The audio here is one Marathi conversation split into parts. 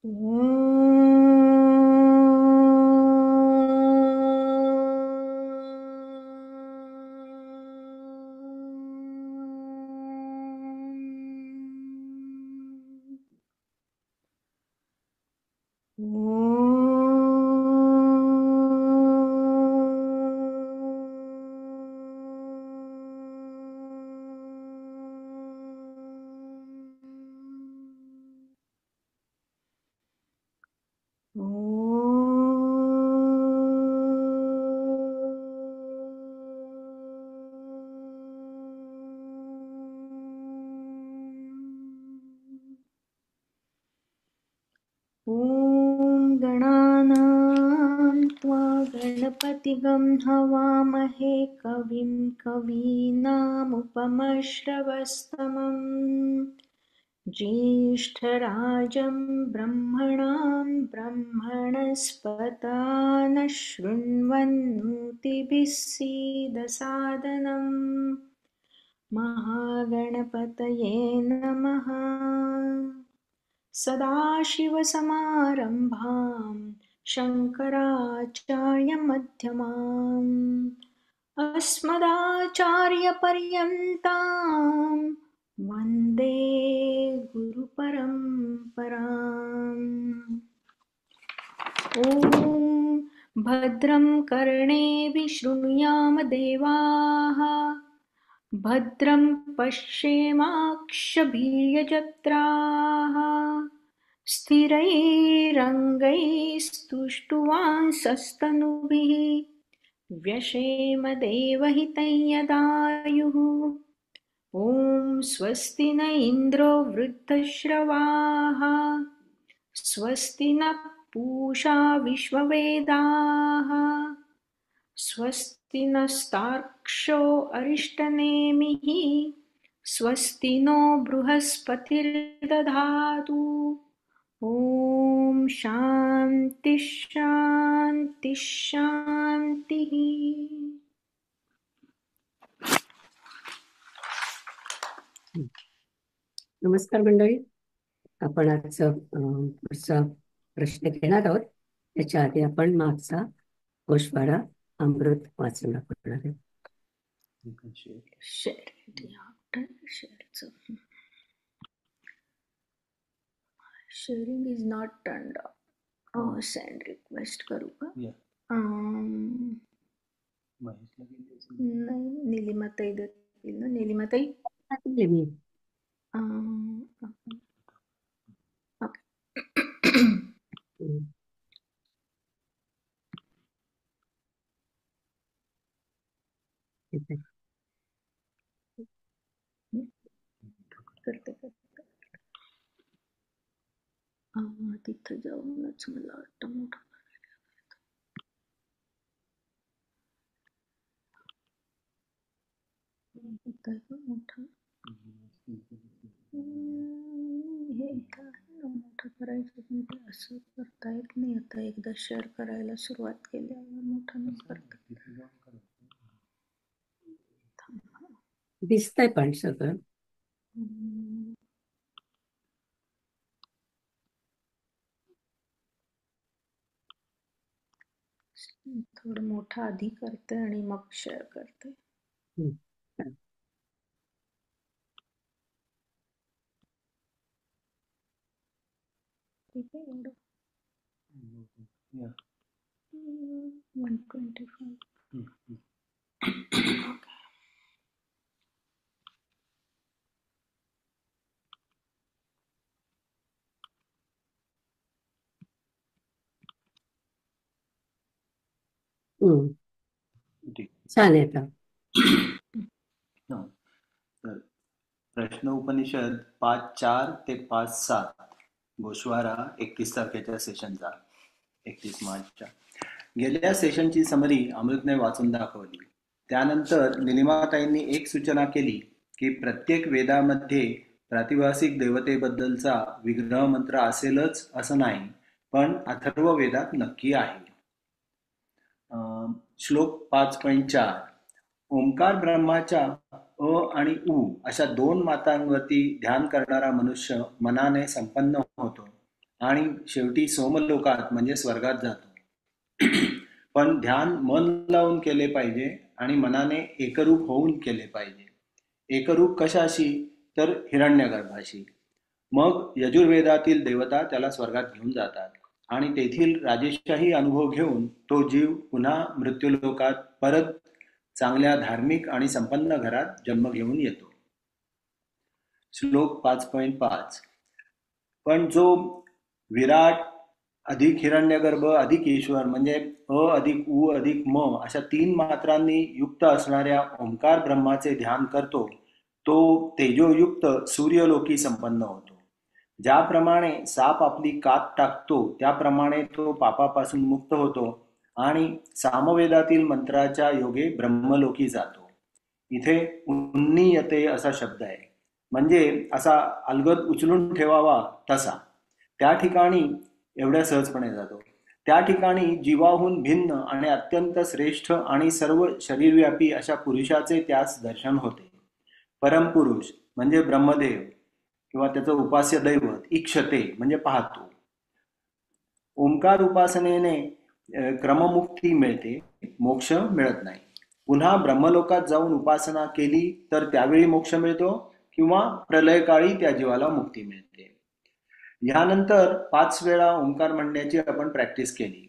ॐ गणानां त्वा गणपतिगं हवामहे कविं कवीनामुपमश्रवस्तमं ज्येष्ठराजं ब्रह्मणां ब्रह्मणस्पत नः शृण्वन्नोतिभिः सीदसादनम् महागणपतये नमः। सदाशिवसमारम्भां शङ्कराचार्यमध्यमाम् अस्मदाचार्यपर्यन्तां वन्दे गुरुपरम्पराम्। ॐ भद्रं कर्णेभिः शृणुयाम देवाः भद्रं पश्येमाक्षभिर्यजत्राः स्थिरैरङ्गैस्तुष्टुवांसस्तनूभिः व्यशेम देवहितं यदायुः। ॐ स्वस्ति न इन्द्रो वृद्धश्रवाः स्वस्ति नः पूषा विश्ववेदाः स्वस्ति नस्तार्क्ष्यो अरिष्टनेमिः स्वस्ति नो बृहस्पतिर्दधातु। ॐ शान्ति शान्ति शान्तिः। नमस्कार मंडळी, आपण आजचा पुढचा प्रश्न घेणार आहोत. त्याच्या आधी आपण मागचा गोषवारा अमृत वाचून दाखवणार आहे. Sharing is not turned off. Send request करू का? नाही, नीलिमाताई देतील ना. नीलिमाताई करते तिथं जाऊनच मला वाटतं मोठं मोठं हे मोठं करायचं, पण ते असं करता येत नाही. आता एकदा शेअर करायला सुरुवात केल्यावर मोठं नाही करता. दिसतंय पण सगळं. थोडं मोठं आधी करते आणि मग शेअर करते. ठीक आहे, एवढं 125. छान येतं. प्रश्न उपनिषद 5.4 ते 5.7 गोषवारा 31 तारखेच्या सेशनचा, 31 मार्चच्या. गेल्या सेशनची समरी अमृतने वाचून दाखवली. त्यानंतर निलिमाताईंनी एक सूचना केली की प्रत्येक वेदामध्ये प्रातिभासिक देवतेबद्दलचा विग्रह मंत्र असेलच असं नाही, पण अथर्व वेदात नक्की आहे. श्लोक 5.4 ओंकार ब्रह्माच्या अ आणि उ अशा दोन मातांवरती ध्यान करणारा मनुष्य मनाने संपन्न होतो आणि शेवटी सोमलोकात म्हणजे स्वर्गात जातो. पण ध्यान मन लावून केले पाहिजे आणि मनाने एकरूप होऊन केले पाहिजे. एकरूप कशाशी? तर हिरण्यगर्भाशी. मग यजुर्वेदातील देवता त्याला स्वर्गात घेऊन जातात आणि तेथील राजेशाही अनुभव घेऊन तो जीव पुन्हा मृत्यूलोकात परत चांगल्या धार्मिक आणि संपन्न घरात जन्म घेऊन येतो. श्लोक 5.5. पण जो विराट अधिक हिरण्यगर्भ अधिक ईश्वर म्हणजे अ अधिक उ अधिक म अशा तीन मात्रांनी युक्त असणाऱ्या ओंकार ब्रह्माचे ध्यान करतो, तो तेजोयुक्त सूर्यलोकी संपन्न होतो. ज्याप्रमाणे साप आपली कात टाकतो त्याप्रमाणे तो पापापासून मुक्त होतो आणि सामवेदातील मंत्राच्या योगे ब्रह्मलोकी जातो. इथे उन्नीयते असा शब्द आहे, म्हणजे असा अलगद उचलून ठेवावा तसा. त्या ठिकाणी एवढ्या सहजपणे जातो. त्या ठिकाणी जीवाहून भिन्न आणि अत्यंत श्रेष्ठ आणि सर्व शरीरव्यापी अशा पुरुषाचे त्यास दर्शन होते. परमपुरुष म्हणजे ब्रह्मदेव किंवा त्याचं उपास्य दैवत इक्षते म्हणजे पाहतो. ओंकार उपासनेने क्रममुक्ती मिळते, मोक्ष मिळत नाही. पुन्हा ब्रह्मलोकात जाऊन उपासना केली तर त्यावेळी मोक्ष मिळतो किंवा प्रलयकाळी त्या जीवाला मुक्ती मिळते. यानंतर 5 वेळा ओंकार म्हणण्याची आपण प्रॅक्टिस केली.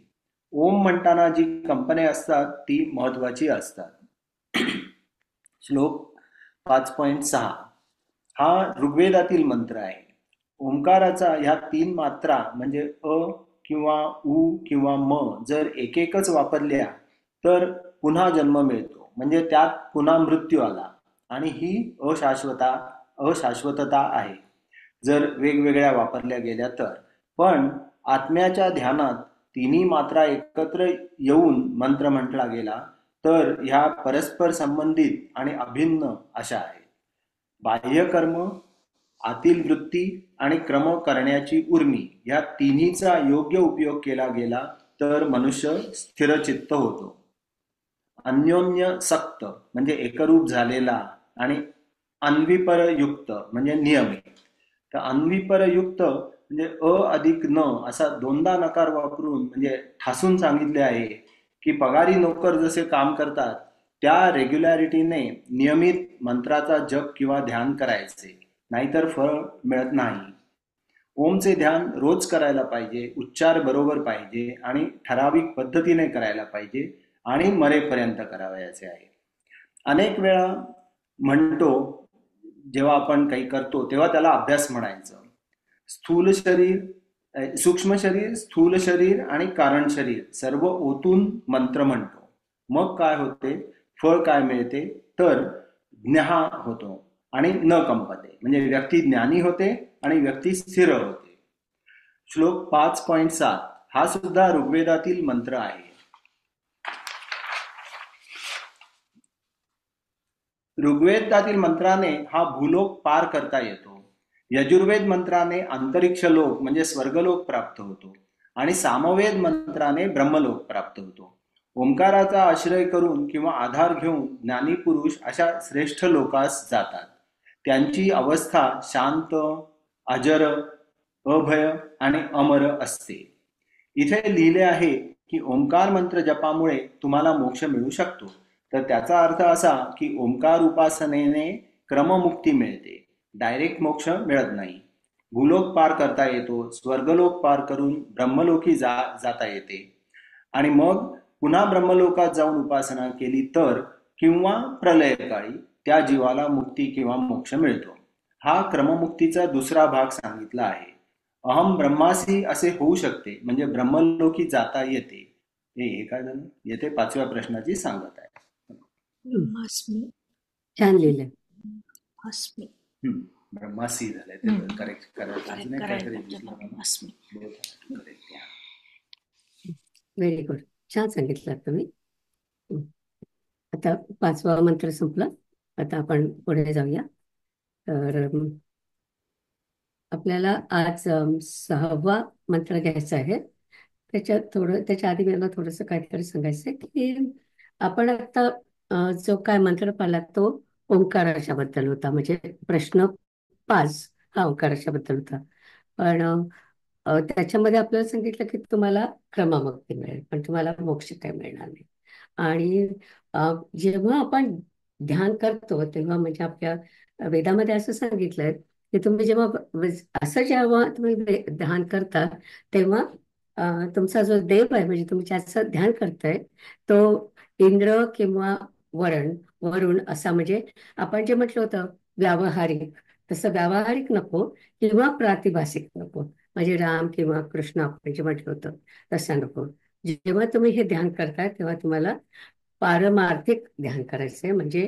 ओम म्हणताना जी कंपने असतात ती महत्वाची असतात. श्लोक 5.6. हा ऋग्वेदातील मंत्र आहे. ओंकाराचा ह्या 3 मात्रा म्हणजे अ किंवा उ किंवा म जर एकच वापरल्या तर पुन्हा जन्म मिळतो, म्हणजे त्यात पुन्हा मृत्यू आला आणि ही अशाश्वतता आहे जर वेगवेगळ्या वापरल्या गेल्या तर. पण आत्म्याच्या ध्यानात तिन्ही मात्रा एकत्र येऊन मंत्र म्हटला गेला तर ह्या परस्पर संबंधित आणि अभिन्न अशा आहेत. बाह्यकर्म, आतील वृत्ती आणि क्रम करण्याची उर्मी या तिन्हीचा योग्य उपयोग केला गेला तर मनुष्य स्थिरचित्त होतो. अन्योन्य सक्त म्हणजे एकरूप झालेला आणि अन्विपरयुक्त म्हणजे नियमित. तर अन्विपरयुक्त म्हणजे अ अधिक न असा दोनदा नकार वापरून म्हणजे ठासून सांगितले आहे की पगारी नोकर जसे काम करतात त्या रेग्युलॅरिटीने नियमित मंत्राचा जप किंवा ध्यान करायचे, नाहीतर फळ मिळत नाही. ओमचे ध्यान रोज करायला पाहिजे, उच्चार बरोबर पाहिजे आणि ठराविक पद्धतीने करायला पाहिजे आणि मरेपर्यंत करावयाचे आहे. अनेक वेळा म्हणतो जेव्हा आपण काही करतो तेव्हा त्याला अभ्यास म्हणायचं. स्थूल शरीर, सूक्ष्म शरीर, स्थूल शरीर आणि कारण शरीर सर्व ओतून मंत्र म्हणतो. मग काय होते? फळ काय मिळते? तर ज्ञहा होतो आणि न कंपते म्हणजे व्यक्ती ज्ञानी होते आणि व्यक्ती स्थिर होते. श्लोक 5.7 हा सुद्धा ऋग्वेदातील मंत्र आहे. ऋग्वेदातील मंत्राने हा भूलोक पार करता येतो. यजुर्वेद मंत्राने अंतरिक्ष लोक म्हणजे स्वर्गलोक प्राप्त होतो आणि सामवेद मंत्राने ब्रह्मलोक प्राप्त होतो. ओंकाराचा आश्रय करून किंवा आधार घेऊन ज्ञानी पुरुष अशा श्रेष्ठ लोकास जातात. त्यांची अवस्था शांत, अजर, अभय आणि अमर असते. इथे लिहिले आहे की ओंकार मंत्र जपामुळे तुम्हाला मोक्ष मिळू शकतो. तर त्याचा अर्थ असा की ओंकार उपासनेने क्रममुक्ती मिळते, डायरेक्ट मोक्ष मिळत नाही. भूलोक पार करता येतो, स्वर्गलोक पार करून ब्रह्मलोकी जाता येते आणि मग पुन्हा ब्रह्मलोकात जाऊन उपासना केली तर किंवा प्रलयकाळी त्या जीवाला मुक्ती किंवा मोक्ष मिळतो. हा क्रममुक्तीचा दुसरा भाग सांगितला आहे. अहम ब्रह्मासी असे होऊ शकते म्हणजे ब्रह्मलोकी जाता येते. हे काय झालं? येथे 5व्या प्रश्नाची सांगत आहे. ब्रह्मास्मी छान लिहिलंय. अस्मी ब्रह्मासी झालंय ते करेक्ट करायचं. करेक्ट अजून एक काहीतरी करायला दिसलं मला. ब्रह्मास्मी. करेक्ट. Very good. छान सांगितलं तुम्ही. आता 5वा मंत्र संपला. आता आपण पुढे जाऊया. तर आपल्याला आज 6वा मंत्र घ्यायचा आहे. त्याच्या आधी मला थोडंसं काहीतरी सांगायचं आहे की आपण आता जो काय मंत्र पाहिला तो ओंकाराच्या बद्दल होता, म्हणजे प्रश्न 5 हा ओंकाराच्या बद्दल होता. पण त्याच्यामध्ये आपल्याला सांगितलं की तुम्हाला क्रममुक्ती मिळेल पण तुम्हाला मोक्ष काय मिळणार नाही. आणि जेव्हा आपण ध्यान करतो तेव्हा म्हणजे आपल्या वेदामध्ये असं सांगितलंय की तुम्ही जेव्हा असं जेव्हा तुम्ही ध्यान करता तेव्हा तुमचा जो देव आहे म्हणजे तुम्ही ज्याचं ध्यान करताय तो इंद्र किंवा वरुण असा म्हणजे आपण जे म्हटलं होतं व्यावहारिक, तसं व्यावहारिक नको किंवा प्रातिभासिक नको. म्हणजे राम किंवा कृष्ण आपण जे म्हटलं होतं तसं नको. जेव्हा तुम्ही हे ध्यान करताय तेव्हा तुम्हाला पारमार्थिक ध्यान करायचंय म्हणजे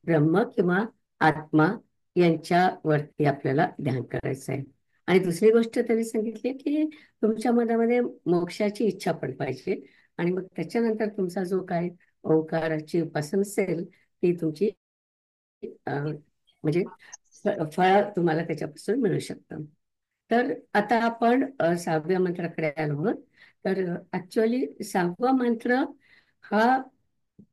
ब्रह्म किंवा आत्मा यांच्यावरती आपल्याला ध्यान करायचं आहे. आणि दुसरी गोष्ट त्यांनी सांगितली की तुमच्या मनामध्ये मोक्षाची इच्छा पण पाहिजे आणि मग त्याच्यानंतर तुमचा जो काय ओंकाराची उपासना असेल ती तुमची म्हणजे फळ तुम्हाला त्याच्यापासून मिळू शकतं. तर आता आपण 6व्या मंत्राकडे आलो आहोत. तर ऍक्च्युअली 6वा मंत्र हा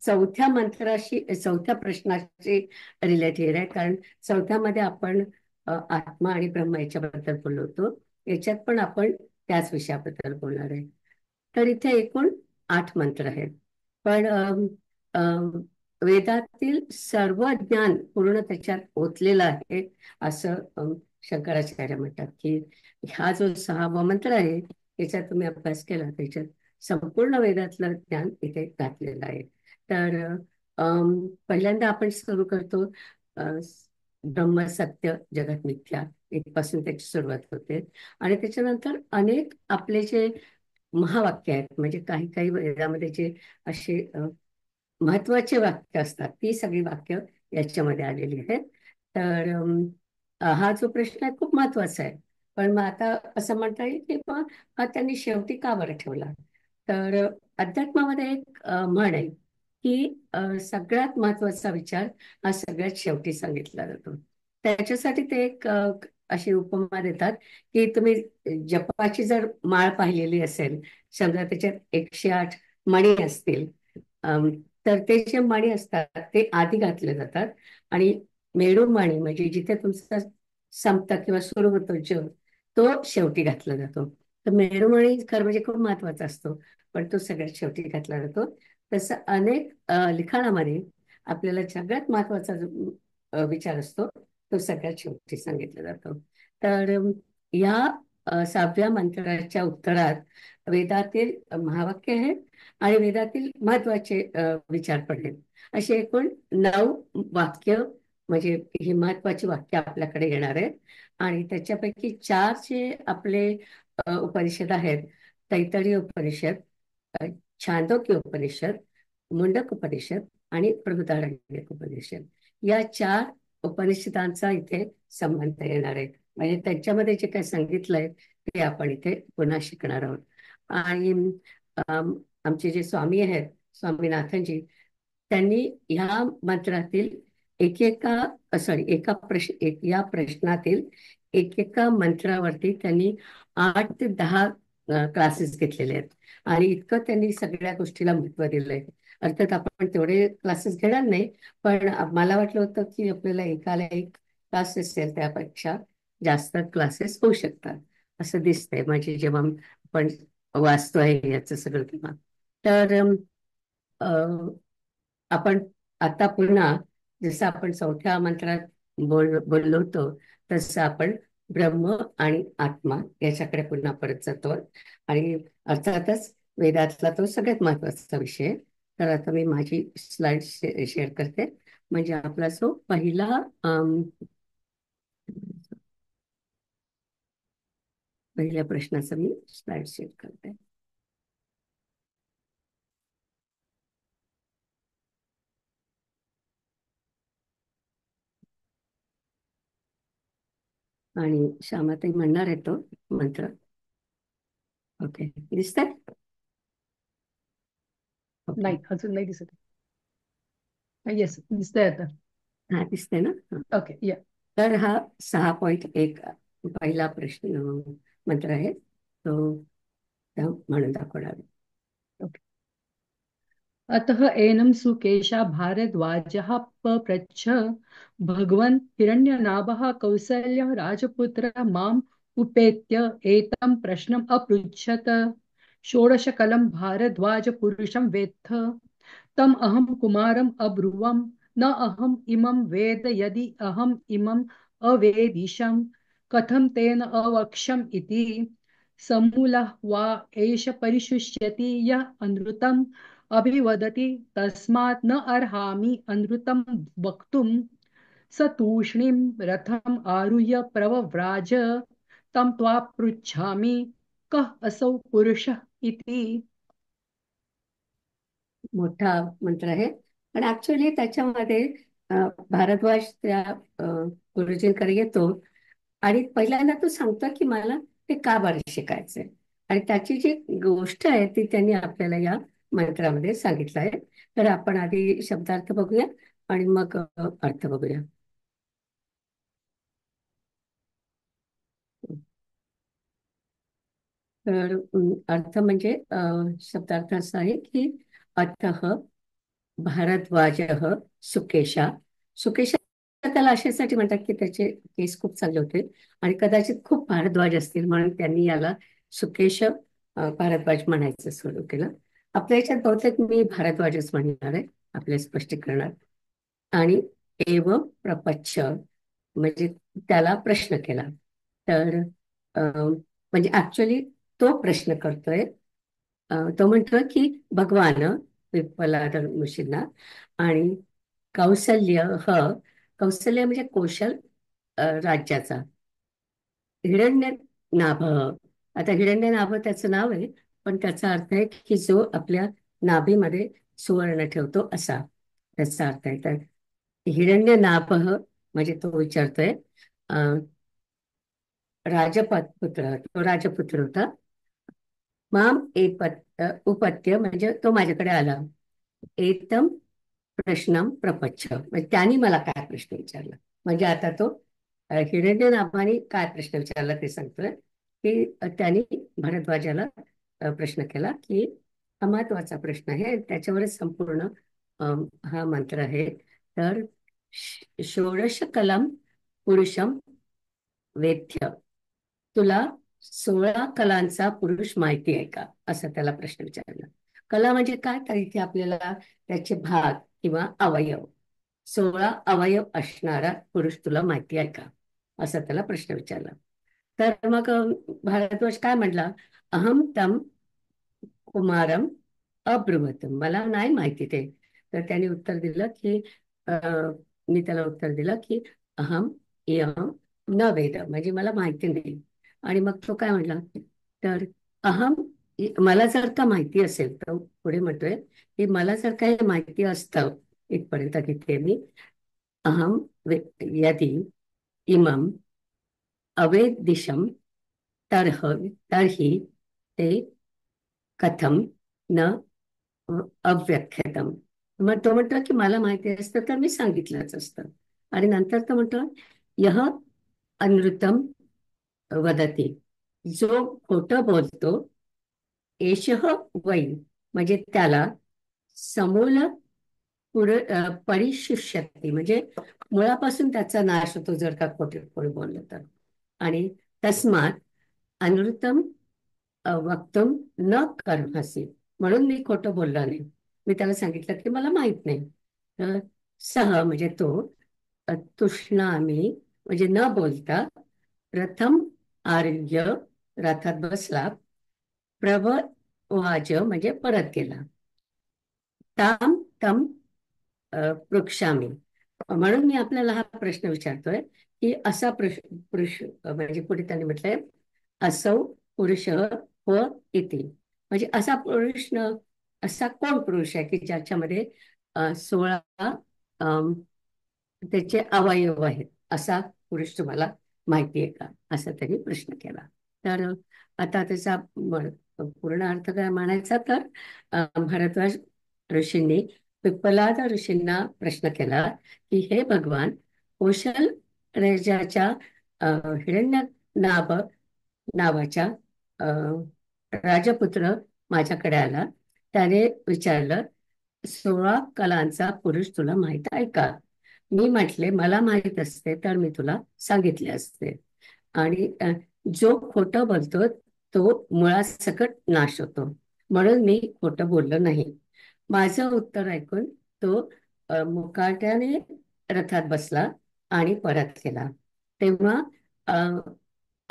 चौथ्या प्रश्नाशी रिलेटेड आहे. कारण चौथ्यामध्ये आपण आत्मा आणि ब्रह्म याच्याबद्दल बोललो होतो. याच्यात पण आपण त्याच विषयाबद्दल बोलणार आहे. तर इथे एकूण 8 मंत्र आहेत. पण वेदातील सर्व ज्ञान पूर्ण त्याच्यात ओतलेलं आहे असं शंकराचार्य म्हणतात की हा जो 6वा मंत्र आहे याच्यात तुम्ही अभ्यास केला त्याच्यात संपूर्ण वेदातलं ज्ञान इथे घातलेलं आहे. तर पहिल्यांदा आपण सुरू करतो ब्रह्म सत्य जगत मिथ्या इथपासून त्याची सुरुवात होते. आणि त्याच्यानंतर अनेक आपले जे महावाक्य आहेत म्हणजे काही काही वेदामध्ये जे असे महत्वाचे वाक्य असतात ती सगळी वाक्य याच्यामध्ये आलेली आहेत. तर हा जो प्रश्न आहे खूप महत्वाचा आहे. पण मग आता असं म्हणता येईल की मग हा त्यांनी शेवटी का बरं ठेवला. तर अध्यात्मामध्ये एक म्हण आहे की सगळ्यात महत्वाचा विचार हा सगळ्यात शेवटी सांगितला जातो. त्याच्यासाठी ते एक अशी उपमा देतात की तुम्ही जपाची जर माळ पाहिलेली असेल समजा त्याच्यात 108 मणी असतील, तर ते जे मणी असतात ते आधी घातले जातात आणि मेरू मणी म्हणजे जिथे तुमचं संपतं किंवा सुरू होतो जग तो शेवटी घातला जातो. तर मेरुमणी खरं म्हणजे खूप महत्वाचा असतो पण तो सगळ्यात शेवटी घातला जातो. तसं अनेक लिखाणामध्ये आपल्याला सगळ्यात महत्वाचा जो विचार असतो तो सगळ्यात शेवटी सांगितला जातो. तर या 6व्या मंत्राच्या उत्तरात वेदातील महावाक्य आहे आणि वेदातील महत्वाचे विचार पण आहेत. असे एकूण 9 वाक्य म्हणजे ही महत्वाची वाक्य आपल्याकडे येणार आहेत. आणि त्याच्यापैकी 4 जे आपले उपनिषद आहेत तैत्तरीय उपनिषद, अ, छांदोग्य उपनिषद, मुंडक उपनिषद आणि बृहदारण्यक उपनिषद या 4 उपनिषदांचा इथे संबंध येणार आहे. म्हणजे त्यांच्यामध्ये जे काही सांगितलंय ते आपण इथे पुन्हा शिकणार आहोत. आणि आमचे जे स्वामी आहेत स्वामीनाथनजी त्यांनी ह्या मंत्रातील या प्रश्नातील एकेका मंत्रावरती त्यांनी 8 ते 10 क्लासेस घेतलेले आहेत आणि इतकं त्यांनी सगळ्या गोष्टीला महत्व दिलंय. अर्थात आपण तेवढे क्लासेस घेणार नाही पण मला वाटलं होतं की आपल्याला एकाला एक क्लास असेल त्यापेक्षा जास्त क्लासेस होऊ शकतात असं दिसतंय म्हणजे जेव्हा आपण वाचतोय याचं सगळं किंवा. तर आपण आता पुन्हा जसं आपण चौथ्या मंत्रात बोललो होतो तसं आपण ब्रह्म आणि आत्मा याच्याकडे पुन्हा परत जातो. आणि अर्थातच वेदातला तो सगळ्यात महत्वाचा विषय आहे. तर आता मी माझी स्लाइड शेअर करते म्हणजे आपला जो पहिल्या प्रश्नाचा मी स्लाइड शेअर करते. आणि श्यामाताई म्हणणार आहे तो मंत्र. ओके दिसतंय? ओके. नाही अजून नाही दिसत. येस दिसतंय आता. हा दिसतंय ना. ओके या. तर हा 6.1 पहिला प्रश्न मंत्र आहे तो म्हणून दाखवणार आहे. अतः एनं सुकेशा भारद्वाजः पप्रच्छ भगवन् हिरण्यनाभः कौसल्यः राजपुत्रः मां उपेत्य एतं प्रश्नम् अपृच्छत। षोडशकलं भारद्वाज पुरुषं वेत्थ तम अहम कुमारम अब्रुवम न अहम इमं वेद यदि अहम इमं अवेदिशम कथम तेन अवक्षम इति समूलः वा एष परिशुष्यति यः अनृतम् अभिवदति तस्मात् न अर्हामि अनृतं वक्तुं। स तूष्णीं रथम् आरुह्य प्रव्राज तं त्वापृच्छामि कः असौ पुरुषः इति। मोठा मंत्र आहे. पण ऍक्च्युली त्याच्यामध्ये अ, भारद्वाज त्या गुरुजींकडे येतो आणि पहिल्यांदा तो सांगतो की मला ते का बरं शिकायचंय, आणि त्याची जी गोष्ट आहे ती त्यांनी आपल्याला या मंत्रामध्ये सांगितलं आहे. तर आपण आधी शब्दार्थ बघूया आणि मग अर्थ बघूया. तर अर्थ म्हणजे शब्दार्थ असा आहे की अतः भारद्वाज सुकेशा. सुकेशा त्याला अशासाठी म्हणतात की त्याचे केस खूप चांगले होते आणि कदाचित खूप भारद्वाज असतील म्हणून त्यांनी याला सुकेश भारद्वाज म्हणायचं सुरू केलं. आपल्या याच्यात बहुतेक मी भारद्वाजच म्हणणार आहे आपल्या स्पष्टीकरणात. आणि एव प्रपच्छ म्हणजे त्याला प्रश्न केला. तर म्हणजे ऍक्च्युली तो प्रश्न करतोय. तो म्हणतोय की भगवान पिप्पलाद ऋषींना आणि कौसल्य कौसल्य म्हणजे कौशल राज्याचा हिरण्य नाभ. आता हिरण्य नाभ त्याचं नाव आहे, पण त्याचा अर्थ आहे की जो आपल्या नाभीमध्ये सुवर्ण ठेवतो असा त्याचा अर्थ आहे. तर हिरण्य नाभ म्हणजे तो विचारतोय. अं, राजपुत्र, तो राजपुत्र होता. माम उपत्य म्हणजे तो माझ्याकडे आला. एतम प्रश्नम प्रपच्छ म्हणजे त्यांनी मला काय प्रश्न विचारला. म्हणजे आता तो हिरण्यनाभाने काय प्रश्न विचारला ते सांगतोय की त्यांनी भारद्वाजाला प्रश्न केला की हा महत्वाचा प्रश्न आहे, त्याच्यावरच संपूर्ण हा मंत्र आहे. तर षोडश कलम पुरुषम वेद्य, तुला 16 कलांचा पुरुष माहिती आहे का, असा त्याला प्रश्न विचारला. कला म्हणजे काय, तर इथे आपल्याला त्याचे भाग किंवा अवयव 16 अवयव असणारा पुरुष तुला माहिती आहे का, असा त्याला प्रश्न विचारला. तर मग भारद्वाज काय म्हटला, अहम तम कुमारम अब्रुवतम, मला नाही माहिती ते. तर त्याने उत्तर दिलं की मी त्याला उत्तर दिलं की अहम इयम न वेद, म्हणजे मला माहिती नाही. आणि मग तो काय म्हटला, तर अहम मला जर का माहिती असेल, तर पुढे म्हणतोय की मला जर काही माहिती असतं, इथपर्यंत घेतले मी. अहम यदि इमम अवेदिशम तरहि ते कथम न अव्याख्यातम. मग तो म्हणतो की मला माहिती असतं तर मी सांगितलंच असतं. आणि नंतर तो म्हणतो यह अनृतम वदती, जो खोटं बोलतो, एषः वै म्हणजे त्याला समूल परिशिष्यते म्हणजे मुळापासून त्याचा नाश होतो जर का खोटे कोणी बोललं तर. आणि तस्मात अनृतम वक्तुम न कर्मसी, म्हणून मी खोटं बोलला नाही. मी त्याला सांगितलं की मला माहित नाही. तर सह म्हणजे तो तुष्णामी म्हणजे न बोलता प्रथम आर्य रथात बसला. प्रववाच म्हणजे परत गेला. ताम तम पृक्षामी, म्हणून मी आपल्याला हा प्रश्न विचारतोय की असा पुरुष म्हणजे पुढे त्यांनी म्हटलंय असौ पुरुष हो इति, म्हणजे असा पुरुष असा कोण पुरुष आहे की ज्याच्यामध्ये 16 त्याचे अवयव आहेत, असा पुरुष तुम्हाला माहिती आहे का, असा त्यांनी प्रश्न केला. तर आता त्याचा पूर्ण अर्थ काय म्हणायचा, तर भारद्वाज ऋषींनी पिप्पलाद ऋषींना प्रश्न केला की हे भगवान, कौशल राजाच्या हिरण्य नावाच्या राजपुत्र माझ्याकडे आला. त्याने विचारलं 16 कलांचा पुरुष तुला माहित आहे का. मी म्हटले मला माहित असते तर मी तुला सांगितले असते. आणि जो खोटं बोलतो तो मुळासकट नाश होतो, म्हणून मी खोटं बोललो नाही. माझं उत्तर ऐकून तो मुकाट्याने रथात बसला आणि परत गेला. तेव्हा अ,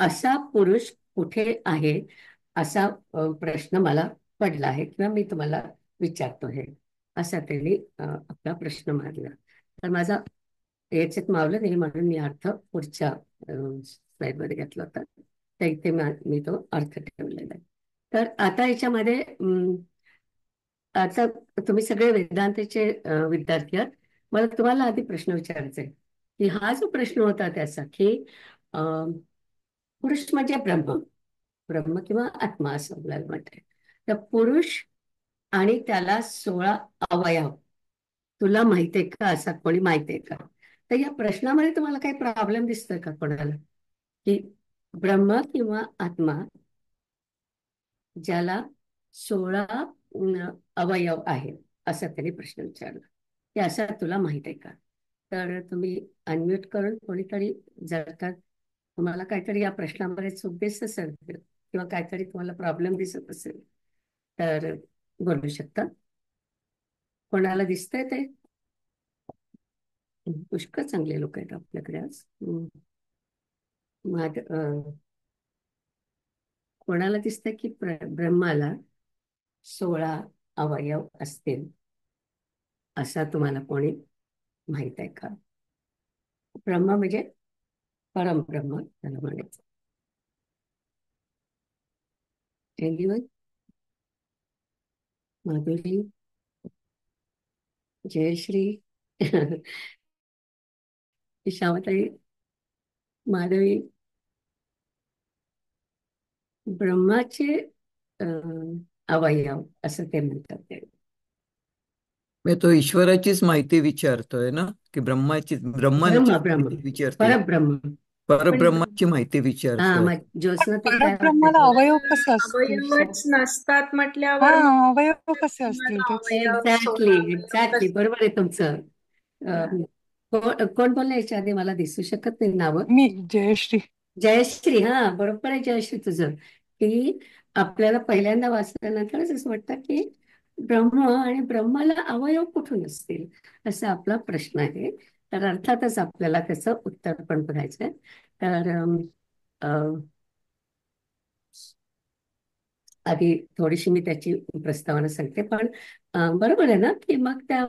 असा पुरुष कुठे आहे, असा प्रश्न मला पडला आहे किंवा मी तुम्हाला विचारतो आहे, असा त्यांनी आपला प्रश्न मांडला. तर माझा याच्यात मावलं नाही, म्हणून मी अर्थ पुढच्या स्लाइडमध्ये घेतला होता. तर इथे मी तो अर्थ ठेवलेला आहे. तर आता याच्यामध्ये आता तुम्ही सगळे वेदांताचे विद्यार्थी आहात. मला तुम्हाला आधी प्रश्न विचारायचा आहे की हा जो प्रश्न होता त्याचा की अं, पुरुष म्हणजे ब्रह्म, ब्रह्म किंवा आत्मा असं आपल्याला म्हणतात. तर पुरुष आणि त्याला 16 अवयव तुला माहितीये का, असा कोणी माहितीये का? तर या प्रश्नामध्ये तुम्हाला काही प्रॉब्लेम दिसतोय का कोणाला, की ब्रह्म किंवा आत्मा ज्याला 16 अवयव आहेत, असा त्यांनी प्रश्न विचारला, की असं तुला माहित आहे का? तर तुम्ही अनम्यूट करून कोणीतरी, जर का तुम्हाला काहीतरी या प्रश्नामध्ये चूक दिसत असेल किंवा काहीतरी तुम्हाला प्रॉब्लेम दिसत असेल तर बोलू शकता. कोणाला दिसतंय ते? पुष्कळ चांगले लोक आहेत आपल्याकडे आज. कोणाला दिसतंय की ब्रह्माला 16 अवयव असतील, असा तुम्हाला कोणी माहित आहे का? ब्रह्म म्हणजे परमब्रह्म त्याला म्हणायचं. Anyone? माधुरी, जयश्री, श्यामताई, माधवी, ब्रह्माचे अवयव असं ते म्हणतात ते. मी तो ईश्वराचीच माहिती विचारतोय ना, की ब्रह्मांचीच ब्रह्म ब्रह्म माहिती विचारते, परब्रह्म. पण परब्रह्माची माहिती हा, विचारतोय. मग ज्योत्स्ना ताई काय वाटतंय परब्रह्माला तुम्हाला? अवयव कसे असतील सर? अवयवच नसतात हा, म्हटल्यावर मग अवयव कसे असतील मला तेच. अवयव एक्झॅक्टली 16 अवयव एक्झॅक्टली कसे बरोबर आहे तुमचं. हा. कोण बोललं याच्या आधी? मला दिसू शकत नाही नावं. मी जयश्री. जयश्री, हा बरोबर आहे जयश्री तुझं, की आपल्याला पहिल्यांदा वाचल्यानंतरच असं वाटतं की ब्रह्म आणि ब्रह्माला अवयव कुठून असतील, असा आपला प्रश्न आहे. तर अर्थातच आपल्याला त्याचं उत्तर पण बघायचं आहे. तर आधी थोडीशी मी त्याची प्रस्तावना सांगते, पण बरोबर आहे ना, की मग त्या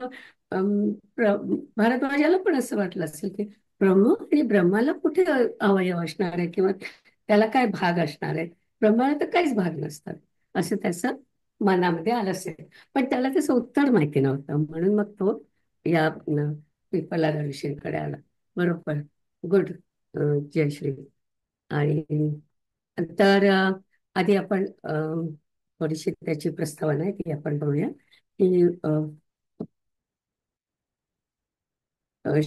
भारद्वाजाला पण असं वाटलं असेल की ब्रह्म आणि ब्रह्माला कुठे अवयव असणार आहे किंवा त्याला काय भाग असणार आहे, ब्रह्माला तर काहीच भाग नसतात, असं त्याचं मनामध्ये आलं असेल. पण त्याला त्याचं उत्तर माहिती नव्हतं, म्हणून मग तो या पिपलाद ऋषींकडे आला. बरोबर, गुड जयश्री. आणि तर आधी आपण थोडीशी त्याची प्रस्तावना आहे ती आपण बघूया, की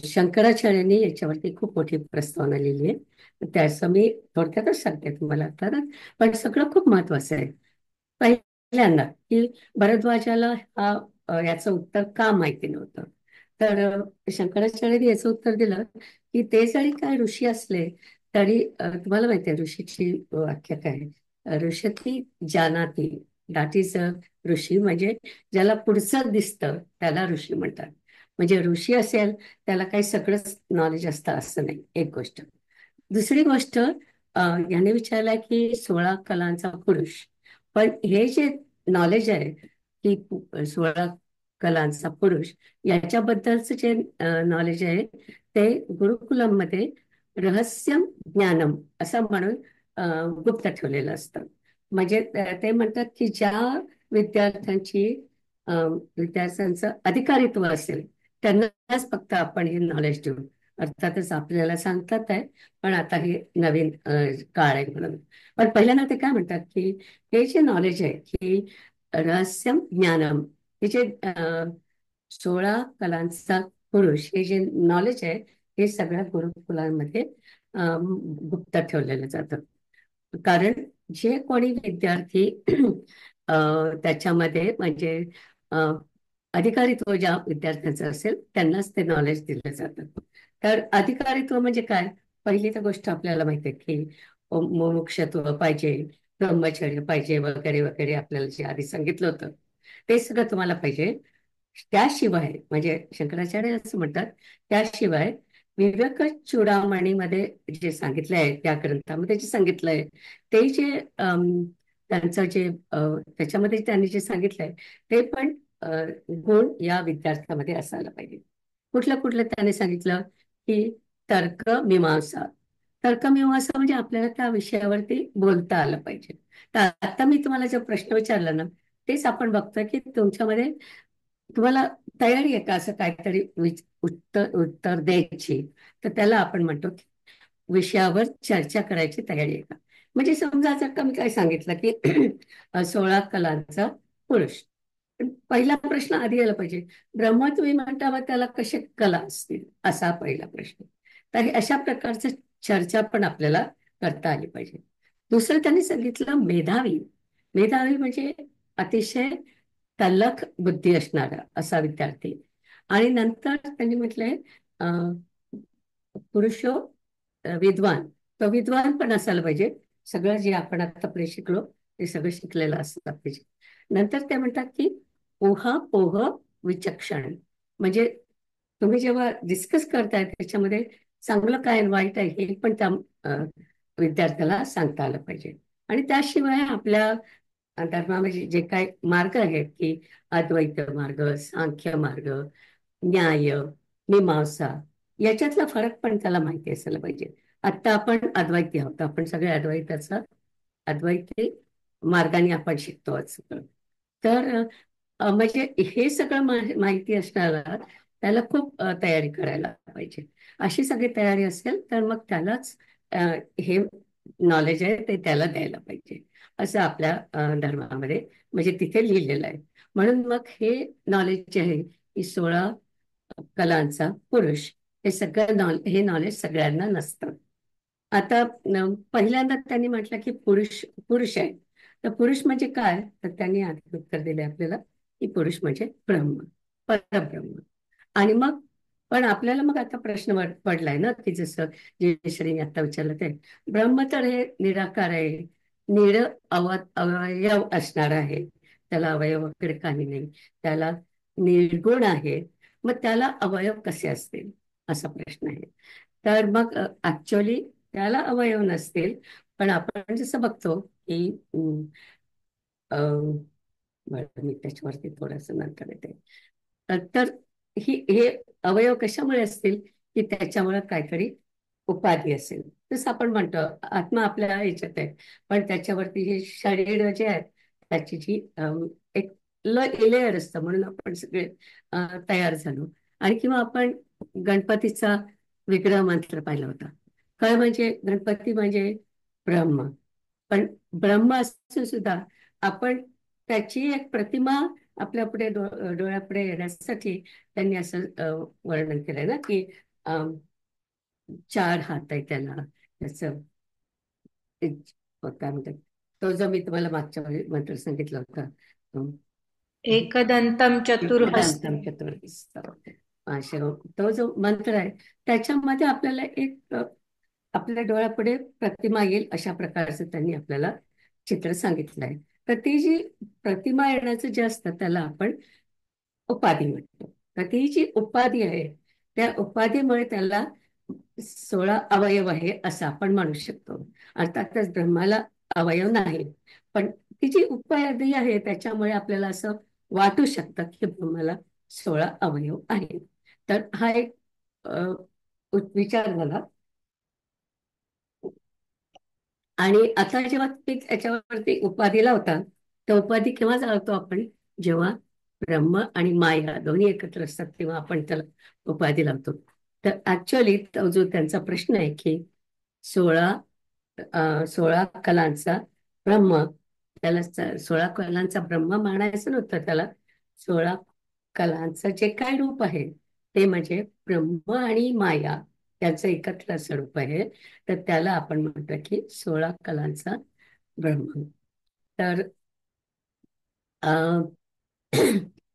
शंकराचार्यांनी याच्यावरती खूप मोठी प्रस्तावना लिहिली आहे. त्याचं मी थोडक्यातच सांगते तुम्हाला तर, पण सगळं खूप महत्वाचं आहे. पहिल्यांदा की भरद्वाजाला याचं उत्तर का माहिती नव्हतं. तर शंकराचार्यांनी याचं उत्तर दिलं की ते जरी काय ऋषी असले तरी तुम्हाला माहिती आहे ऋषीची व्याख्या काय आहे? ऋषती जानाती, दॅट इज ऋषी म्हणजे ज्याला पुढचं दिसतं त्याला ऋषी म्हणतात. म्हणजे ऋषी असेल त्याला काही सगळंच नॉलेज असतं असं नाही, एक गोष्ट. दुसरी गोष्ट, याने विचारलं की 16 कलांचा पुरुष, पण हे जे नॉलेज आहे की 16 कलांचा पुरुष, याच्याबद्दलचं जे नॉलेज आहे ते गुरुकुलम मध्ये रहस्यम ज्ञानम असं म्हणून गुप्त ठेवलेलं असतं. म्हणजे ते म्हणतात की ज्या विद्यार्थ्यांची विद्यार्थ्यांचं अधिकारित्व असेल त्यांनाच फक्त आपण हे नॉलेज देऊ. अर्थातच आपल्याला सांगतात आहे, पण आता हे नवीन काळ आहे म्हणून. पण पहिल्यांदा ते काय म्हणतात की हे जे नॉलेज आहे की रहस्यम ज्ञानम, हे जे 16 कलांचा पुरुष, हे जे नॉलेज आहे हे सगळ्या गुरुकुलांमध्ये गुप्त ठेवलेलं जातं. कारण जे कोणी विद्यार्थी त्याच्यामध्ये म्हणजे अ, अधिकारित्व ज्या विद्यार्थ्यांचं असेल त्यांनाच ते नॉलेज दिलं जातं. तर अधिकारित्व म्हणजे काय? पहिली तर गोष्ट आपल्याला माहिती आहे की मुमुक्षत्व पाहिजे, ब्रह्मचर्य पाहिजे वगैरे वगैरे आपल्याला जे आधी सांगितलं होतं ते सगळं तुम्हाला पाहिजे. त्याशिवाय म्हणजे शंकराचार्य असं म्हणतात, त्याशिवाय विवेक चूडामणीमध्ये जे सांगितलं आहे, त्या ग्रंथामध्ये जे सांगितलं आहे ते जे त्यांचं जे त्याच्यामध्ये त्यांनी जे सांगितलंय ते पण गुण या विद्यार्थ्यामध्ये असायला पाहिजे. कुठलं कुठलं त्याने सांगितलं की तर्क मीमांसा म्हणजे आपल्याला त्या विषयावरती बोलता आलं पाहिजे. तर आता मी तुम्हाला जो प्रश्न विचारला ना, तेच आपण बघतोय की तुमच्यामध्ये तुम्हाला तयारी आहे का असं काहीतरी उत्तर उत्तर द्यायची. तर त्याला आपण म्हणतो की विषयावर चर्चा करायची तयारी आहे का. म्हणजे समजा जर का मी काय सांगितलं की 16 कलांचा पुरुष, पहिला प्रश्न आधी यायला पाहिजे, ब्रह्म तुम्ही म्हणता मग त्याला कशा कला असतील, असा पहिला प्रश्न. तर अशा प्रकारचं चर्चा पण आपल्याला करता आली पाहिजे. दुसरं त्यांनी सांगितलं मेधावी. मेधावी म्हणजे अतिशय तल्लख बुद्धी असणारा असा विद्यार्थी. आणि नंतर त्यांनी म्हटलंय अं, पुरुषो विद्वान. तो विद्वान पण असायला पाहिजे. सगळं जे आपण आतापर्यंत शिकलो ते सगळं शिकलेलं असलं पाहिजे. नंतर ते म्हणतात की पोह विचक्षण. म्हणजे तुम्ही जेव्हा डिस्कस करताय त्याच्यामध्ये चांगलं काय आणि वाईट आहे हे पण त्या अं, विद्यार्थ्याला सांगता आलं पाहिजे. आणि त्याशिवाय आपल्या धर्मामध्ये जे काही मार्ग आहेत की अद्वैत मार्ग, सांख्य मार्ग, न्याय, मीमांसा, याच्यातला फरक पण त्याला माहिती असायला पाहिजे. आता आपण अद्वैती आहोत, आपण सगळे अद्वैती मार्गाने आपण शिकतो आज सगळं. तर म्हणजे हे सगळं माहिती असणारा त्याला खूप तयारी करायला पाहिजे. अशी सगळी तयारी असेल तर मग त्यालाच अ, हे नॉलेज आहे ते त्याला द्यायला पाहिजे, असं आपल्या धर्मामध्ये म्हणजे तिथे लिहिलेलं आहे. म्हणून मग हे नॉलेज जे आहे की 16 कलांचा पुरुष, हे सगळं हे नॉलेज सगळ्यांना नसतं. आता पहिल्यांदा त्यांनी म्हटलं की पुरुष पुरुष आहे. तर पुरुष म्हणजे काय, तर त्यांनी आधी उत्तर दिले आपल्याला की पुरुष म्हणजे ब्रह्म, परब्रह्म. आणि मग पण आपल्याला मग आता प्रश्न पडलाय ना की जसं जे श्रीने आता विचारलं ते, ब्रह्म तर हे निराकार आहे, निर अवयव असणार आहे, त्याला अवयव वगैरे काही नाही, त्याला निर्गुण आहे. मग त्याला अवयव कसे असतील असा प्रश्न आहे. तर मग ऍक्च्युअली त्याला अवयव नसतील, पण आपण जसं बघतो की बरं, मी त्याच्यावरती थोडस नंतर येते. तर हे अवयव कशामुळे असतील की त्याच्यामुळे काहीतरी उपाधी असेल. जसं आपण म्हणतो आत्मा आपल्या ह्याच्यात आहे, पण त्याच्यावरती हे शरीर जे आहे त्याची जी एक लेअर असतं, म्हणून आपण सगळे तयार झालो. आणि किंवा आपण गणपतीचा विग्रह मंत्र पाहिला होता. काय म्हणजे गणपती म्हणजे ब्रह्म. पण ब्रह्म असून सुद्धा आपण त्याची एक प्रतिमा आपल्या पुढे डोळ्यापुढे येण्यासाठी त्यांनी असं वर्णन केलंय ना की अं, 4 हात आहे त्याला, त्याचं काय म्हणतात, तो जो मी तुम्हाला मागच्या वेळी मंत्र सांगितला होता, एकदंतं चतुर्हस्तं. एकदंतम चतुर्दिस्त. तो जो मंत्र आहे त्याच्यामध्ये आपल्याला एक आपल्या डोळ्यापुढे प्रतिमा येईल अशा प्रकारचं त्यांनी आपल्याला चित्र सांगितलं आहे. तर ती जी प्रतिमा येण्याचं जे असतं त्याला आपण उपाधी म्हणतो. तर ती जी उपाधी आहे त्या उपाधीमुळे त्याला 16 अवयव आहे असं आपण म्हणू शकतो. अर्थातच ब्रह्माला अवयव नाही, पण ती जी उपाधी आहे त्याच्यामुळे आपल्याला असं वाटू शकतं की ब्रह्माला 16 अवयव आहेत. तर हा एक विचार झाला. आणि आता जेव्हा ते त्याच्यावरती उपाधी लावतात, तर उपाधी केव्हा लावतो आपण, जेव्हा ब्रह्म आणि माया दोन्ही एकत्र असतात तेव्हा आपण त्याला उपाधी लावतो. तर ऍक्च्युअली तो जो त्यांचा प्रश्न आहे की 16 16 कलांचा ब्रह्म, त्याला 16 कलांचा ब्रह्म मानायचं नव्हतं, त्याला 16 कलांचं जे काय रूप आहे ते म्हणजे ब्रह्म आणि माया त्याचं एकत्र असं रूप आहे. तर त्याला आपण म्हणतो की 16 कलांचा ब्रह्म. तर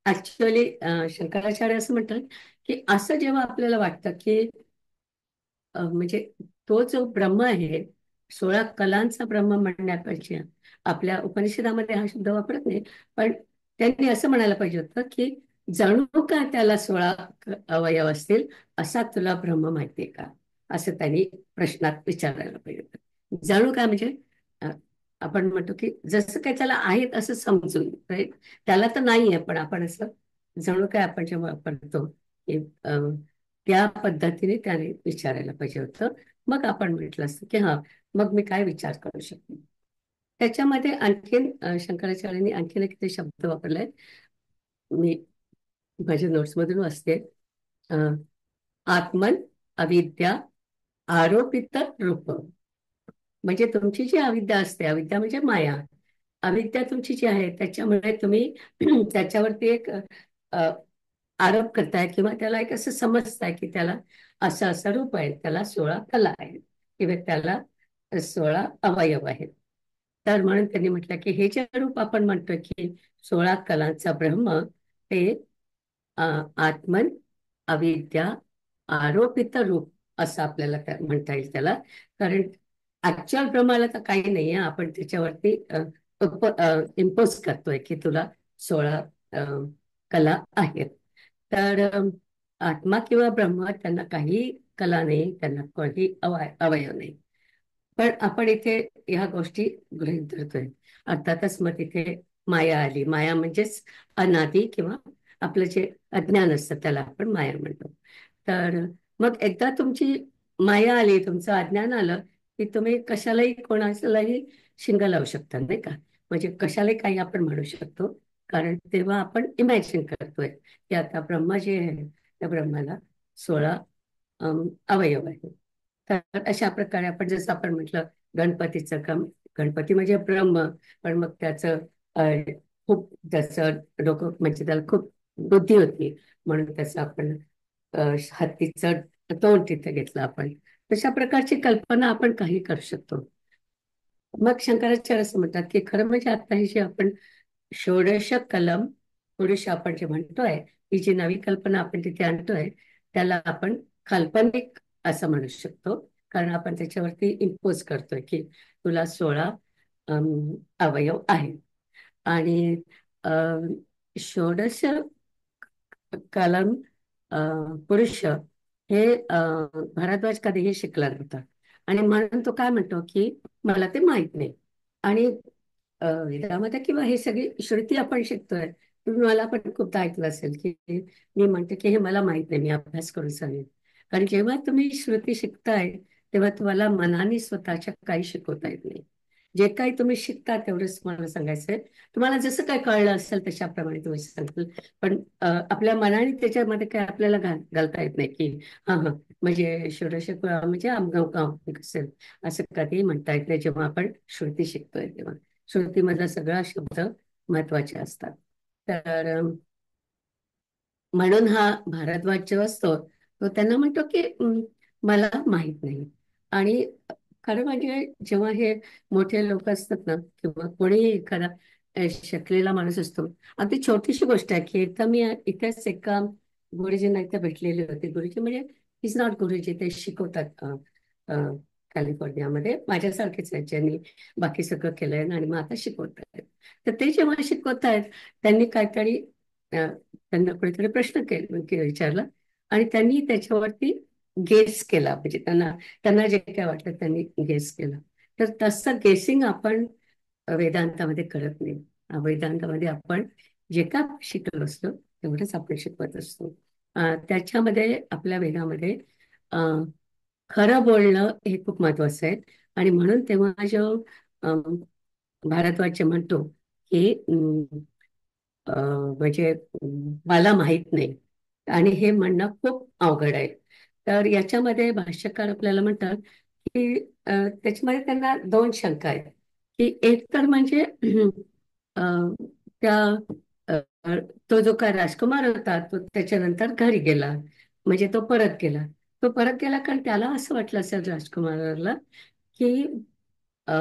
ऍक्च्युअली शंकराचार्य असं म्हणतात की असं जेव्हा आपल्याला वाटतं की म्हणजे तो जो ब्रह्म आहे 16 कलांचा ब्रह्म म्हणण्यापेक्षा आपल्या उपनिषदामध्ये हा शब्द वापरत नाही, पण त्यांनी असं म्हणायला पाहिजे होतं की जणू काय त्याला 16 अवयव असतील असा तुला ब्रह्म माहितीये का, असं त्यांनी प्रश्नात विचारायला पाहिजे होतं. जणू काय म्हणजे अ, आपण म्हणतो की जसं काय त्याला आहेत असं समजून, राईट. त्याला तर नाहीये, पण आपण असं जणू काय आपण जेव्हा वापरतो की त्या पद्धतीने त्याने विचारायला पाहिजे होतं. मग आपण म्हटलं असतं की हा, मग मी काय विचार करू शकते. त्याच्यामध्ये आणखीन शंकराचार्यांनी आणखीन एक ते शब्द वापरलाय. मी माझ्या नोट्स मधून वाचते. अ, आत्मन अविद्या आरोपित रूप. म्हणजे तुमची जी अविद्या असते, अविद्या म्हणजे माया, अविद्या तुमची जी आहे त्याच्यामुळे तुम्ही त्याच्यावरती एक आरोप करताय किंवा त्याला एक असं समजताय की त्याला असं असं रूप आहे, त्याला 16 कला आहेत किंवा त्याला 16 अवयव आहेत. तर म्हणून त्यांनी म्हटलं की हे जे रूप आपण म्हणतोय की 16 कलांचा ब्रह्म, ते अ, आत्मन अविद्या आरोपित रूप असं आपल्याला म्हणता येईल त्याला. कारण ऍक्च्युअल ब्रह्माला तर काही नाहीये, आपण त्याच्यावरती इम्पोज करतोय की तुला 16 अ, कला आहेत. तर आत्मा किंवा ब्रह्म त्यांना काही कला नाही, त्यांना काही अवयव नाही. पण आपण इथे ह्या गोष्टी गृहीत धरतोय. अर्थातच मग तिथे माया आली. माया म्हणजेच अनादी किंवा आपलं जे अज्ञान असतं त्याला आपण माया म्हणतो. तर मग एकदा तुमची माया आली, तुमचं अज्ञान आलं, की तुम्ही कशालाही कोणालाही शिंग लावू शकता, नाही का. म्हणजे कशालाही काही आपण म्हणू शकतो. कारण तेव्हा आपण इमॅजिन करतोय की आता ब्रह्मा जे आहे त्या ब्रह्माला 16 अवयव आहेत. तर अशा प्रकारे आपण जसं आपण म्हटलं गणपतीचं काम, गणपती म्हणजे ब्रह्म, पण मग त्याचं अ, खूप त्याचं डोकं म्हणजे त्याला खूप बुद्धी होती, म्हणून त्याचं आपण हत्तीचं तोंड तिथे घेतलं आपण. तशा प्रकारची कल्पना आपण काही करू शकतो. मग शंकराचार्य असं म्हणतात की खरं म्हणजे आता ही जी आपण षोडश कलम पुरुष आपण जे म्हणतोय, ही जी नवी कल्पना आपण तिथे आणतोय, त्याला आपण काल्पनिक असं म्हणू शकतो. कारण आपण त्याच्यावरती इम्पोज करतोय की तुला 16 अवयव आहेत. आणि अं, षोडश कलम अ, पुरुष हे भारद्वाज कधीही शिकला नव्हता, आणि म्हणून तो काय म्हणतो की मला ते माहित नाही. आणि वेदामध्ये किंवा हे सगळी श्रुती आपण शिकतोय, तुम्ही मला पण खूपदा ऐकलं असेल की मी म्हणते की हे मला माहित नाही, मी अभ्यास करून सांगेन. कारण जेव्हा तुम्ही श्रुती शिकताय तेव्हा तुम्हाला मनाने स्वतःच्या काही शिकवता येत नाही. जे काही तुम्ही शिकता तेवढंच तुम्हाला सांगायचंय. तुम्हाला जसं काय कळलं असेल तशाप्रमाणे तुम्ही सांगाल. पण आपल्या मनाने त्याच्यामध्ये काय आपल्याला घालता येत नाही की हा हा, म्हणजे षोडश म्हणजे आमगाव गाव असेल, असं कधीही म्हणता येत नाही जेव्हा आपण श्रुती शिकतोय तेव्हा. श्रुतीमधला सगळा शब्द महत्वाचे असतात. तर म्हणून हा भारद्वाज जो असतो तो त्यांना म्हणतो की मला माहित नाही. आणि खरं म्हणजे जेव्हा हे मोठे लोक असतात ना किंवा कोणीही एखादा शिकलेला माणूस असतो, अगदी छोटीशी गोष्ट आहे की एकदा मी इथेच एका गुरुजींना इथे भेटलेले होते. गुरुजी म्हणजे इज नॉट गुरुजी, ते शिकवतात अ, कॅलिफोर्नियामध्ये, माझ्यासारखेच आहेत ज्यांनी बाकी सगळं केलंय आणि मग आता शिकवत आहेत. तर ते जेव्हा शिकवत आहेत त्यांनी काहीतरी त्यांना कोणीतरी प्रश्न विचारला आणि त्यांनी त्याच्यावरती गेस केला. म्हणजे त्यांना त्यांना जे काय वाटलं त्यांनी गेस केला. तर तसं गेसिंग आपण वेदांतामध्ये करत नाही. वेदांतामध्ये आपण जे काय शिकलो असतो तेवढंच आपण शिकवत असतो. त्याच्यामध्ये आपल्या वेदामध्ये अ, खरं बोलणं हे खूप महत्वाचं आहे. आणि म्हणून तेव्हा जो भारद्वाज म्हणतो की म्हणजे मला माहित नाही, आणि हे म्हणणं खूप अवघड आहे. तर याच्यामध्ये भाष्यकार आपल्याला म्हणतात की त्याच्यामध्ये त्यांना दोन शंका आहेत. की एक तर म्हणजे अ, त्या अ, तो जो काय राजकुमार होता तो त्याच्यानंतर घरी गेला, म्हणजे तो परत गेला. तो परत गेला कारण त्याला असं वाटलं असेल राजकुमाराला की अ,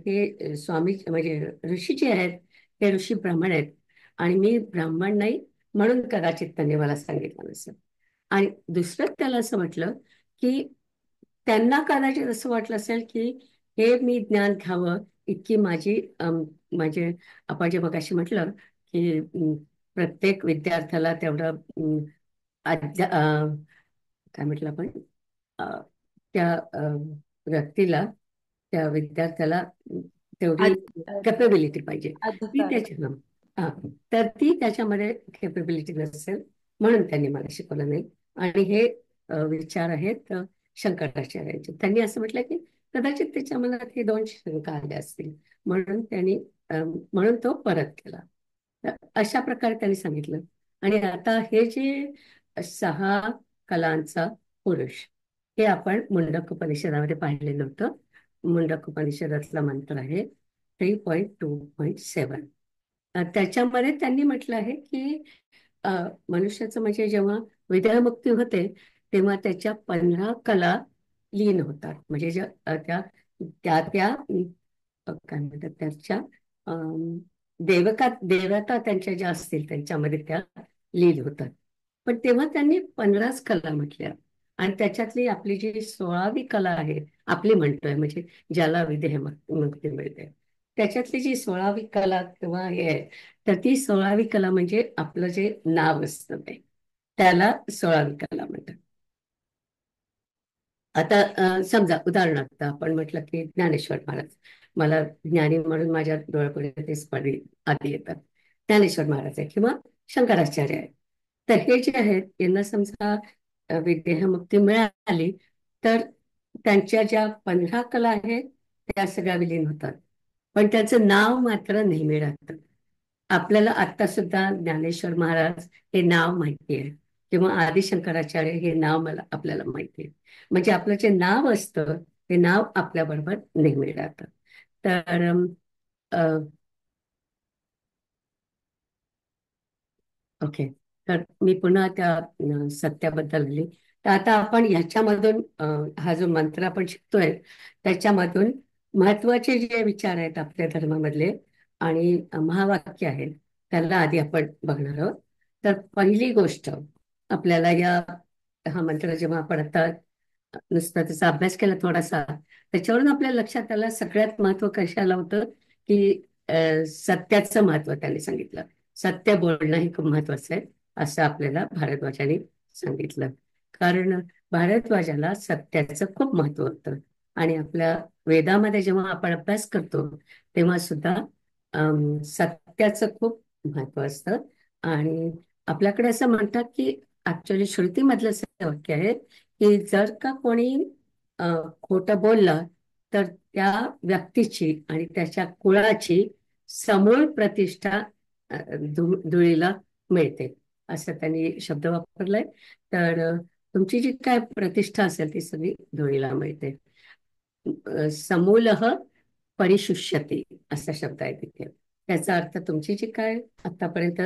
हे स्वामी म्हणजे ऋषी जे आहेत ते ऋषी ब्राह्मण आहेत, आणि मी ब्राह्मण नाही, म्हणून कदाचित त्यांनी मला सांगितलं नसेल. आणि दुसरं त्याला असं वाटलं की त्यांना कदाचित असं वाटलं असेल की हे मी ज्ञान घ्यावं इतकी माझी म्हणजे आपण जे मगाशी म्हटलं की प्रत्येक विद्यार्थ्याला तेवढं काय म्हटलं आपण अ, त्या व्यक्तीला त्या विद्यार्थ्याला तेवढी अधिकार कॅपेबिलिटी पाहिजे. ती अधिकार त्याच्या हा, तर ती त्याच्यामध्ये कॅपेबिलिटी नसेल म्हणून त्यांनी मला शिकवलं नाही. आणि हे विचार आहेत शंकराचार्यांचे. त्यांनी असं म्हटलं की कदाचित त्याच्या मनात हे दोन शंका आल्या असतील म्हणून त्यांनी म्हणून तो परत केला. तर अशा प्रकारे त्यांनी सांगितलं. आणि आता हे जे 6 कलांचा पुरुष हे आपण मुंडक उपनिषदामध्ये पाहिलेलं होतं. मुंडक उपनिषदातला मंत्र आहे 3.2.7. त्याच्यामध्ये त्यांनी म्हटलं आहे की अ, मनुष्याचं म्हणजे जेव्हा विद्यामुक्ती होते तेव्हा त्याच्या 15 कला लीन होतात. म्हणजे त्या त्या त्या काय म्हणतात त्याच्या अम, देवता त्यांच्या ज्या असतील त्यांच्यामध्ये त्या लीन होतात. पण तेव्हा त्यांनी 15च कला म्हटल्या. आणि त्याच्यातली आपली जी 16वी कला आहे आपली म्हणतोय म्हणजे ज्याला मुक्ती मिळते त्याच्यातली जी 16वी कला किंवा हे आहे तर ती 16वी कला म्हणजे आपलं जे नाव असतं ते त्याला 16वी कला म्हणतात. आता समजा उदाहरणार्थ आपण म्हटलं की ज्ञानेश्वर महाराज, मला ज्ञानी म्हणून माझ्या डोळ्यापुढे ते स्मरी आधी येतात. ज्ञानेश्वर महाराज आहे किंवा शंकराचार्य आहे. तर हे जे आहेत यांना समजा विदेहमुक्ती मिळाली तर त्यांच्या ज्या 15 कला आहेत त्या सगळ्या विलीन होतात. पण त्याचं नाव मात्र नेहमी राहतं. आपल्याला आता सुद्धा ज्ञानेश्वर महाराज हे नाव माहिती आहे किंवा आदि शंकराचार्य हे नाव मला आपल्याला माहिती आहे. म्हणजे आपलं जे नाव असतं ते नाव आपल्या बरोबर नेहमी राहतं. तर ओके. तर मी पुन्हा त्या सत्याबद्दल बोलली. तर आता आपण ह्याच्यामधून हा जो मंत्र आपण शिकतोय त्याच्यामधून महत्वाचे जे विचार आहेत आपल्या धर्मामधले आणि महावाक्य आहेत त्याला आधी आपण बघणार आहोत. तर पहिली गोष्ट आपल्याला हा मंत्र जेव्हा आपण आता नुसता त्याचा अभ्यास केला थोडासा त्याच्यावरून आपल्या लक्षात आलं सगळ्यात महत्व कशाला होतं की सत्याचं महत्व त्यांनी सांगितलं. सत्य बोलणं हे खूप महत्वाचं आहे असं आपल्याला भारद्वाजाने सांगितलं. कारण भारद्वाजाला सत्याचं खूप महत्व होतं. आणि आपल्या वेदामध्ये जेव्हा आपण अभ्यास करतो तेव्हा सुद्धा सत्याचं खूप महत्व असतं. आणि आपल्याकडे असं म्हणतात की ऍक्च्युअली श्रुतीमधलं असं वाक्य आहे की जर का कोणी खोटं बोललं तर त्या व्यक्तीची आणि त्याच्या कुळाची समूळ प्रतिष्ठा धुळीला मिळते असं त्यांनी शब्द वापरलाय. तर तुमची जी काय प्रतिष्ठा असेल ती सगळी धुळीला मिळते. समूलः परिशुष्यते असा शब्द आहे तिथे. त्याचा अर्थ तुमची जी काय आतापर्यंत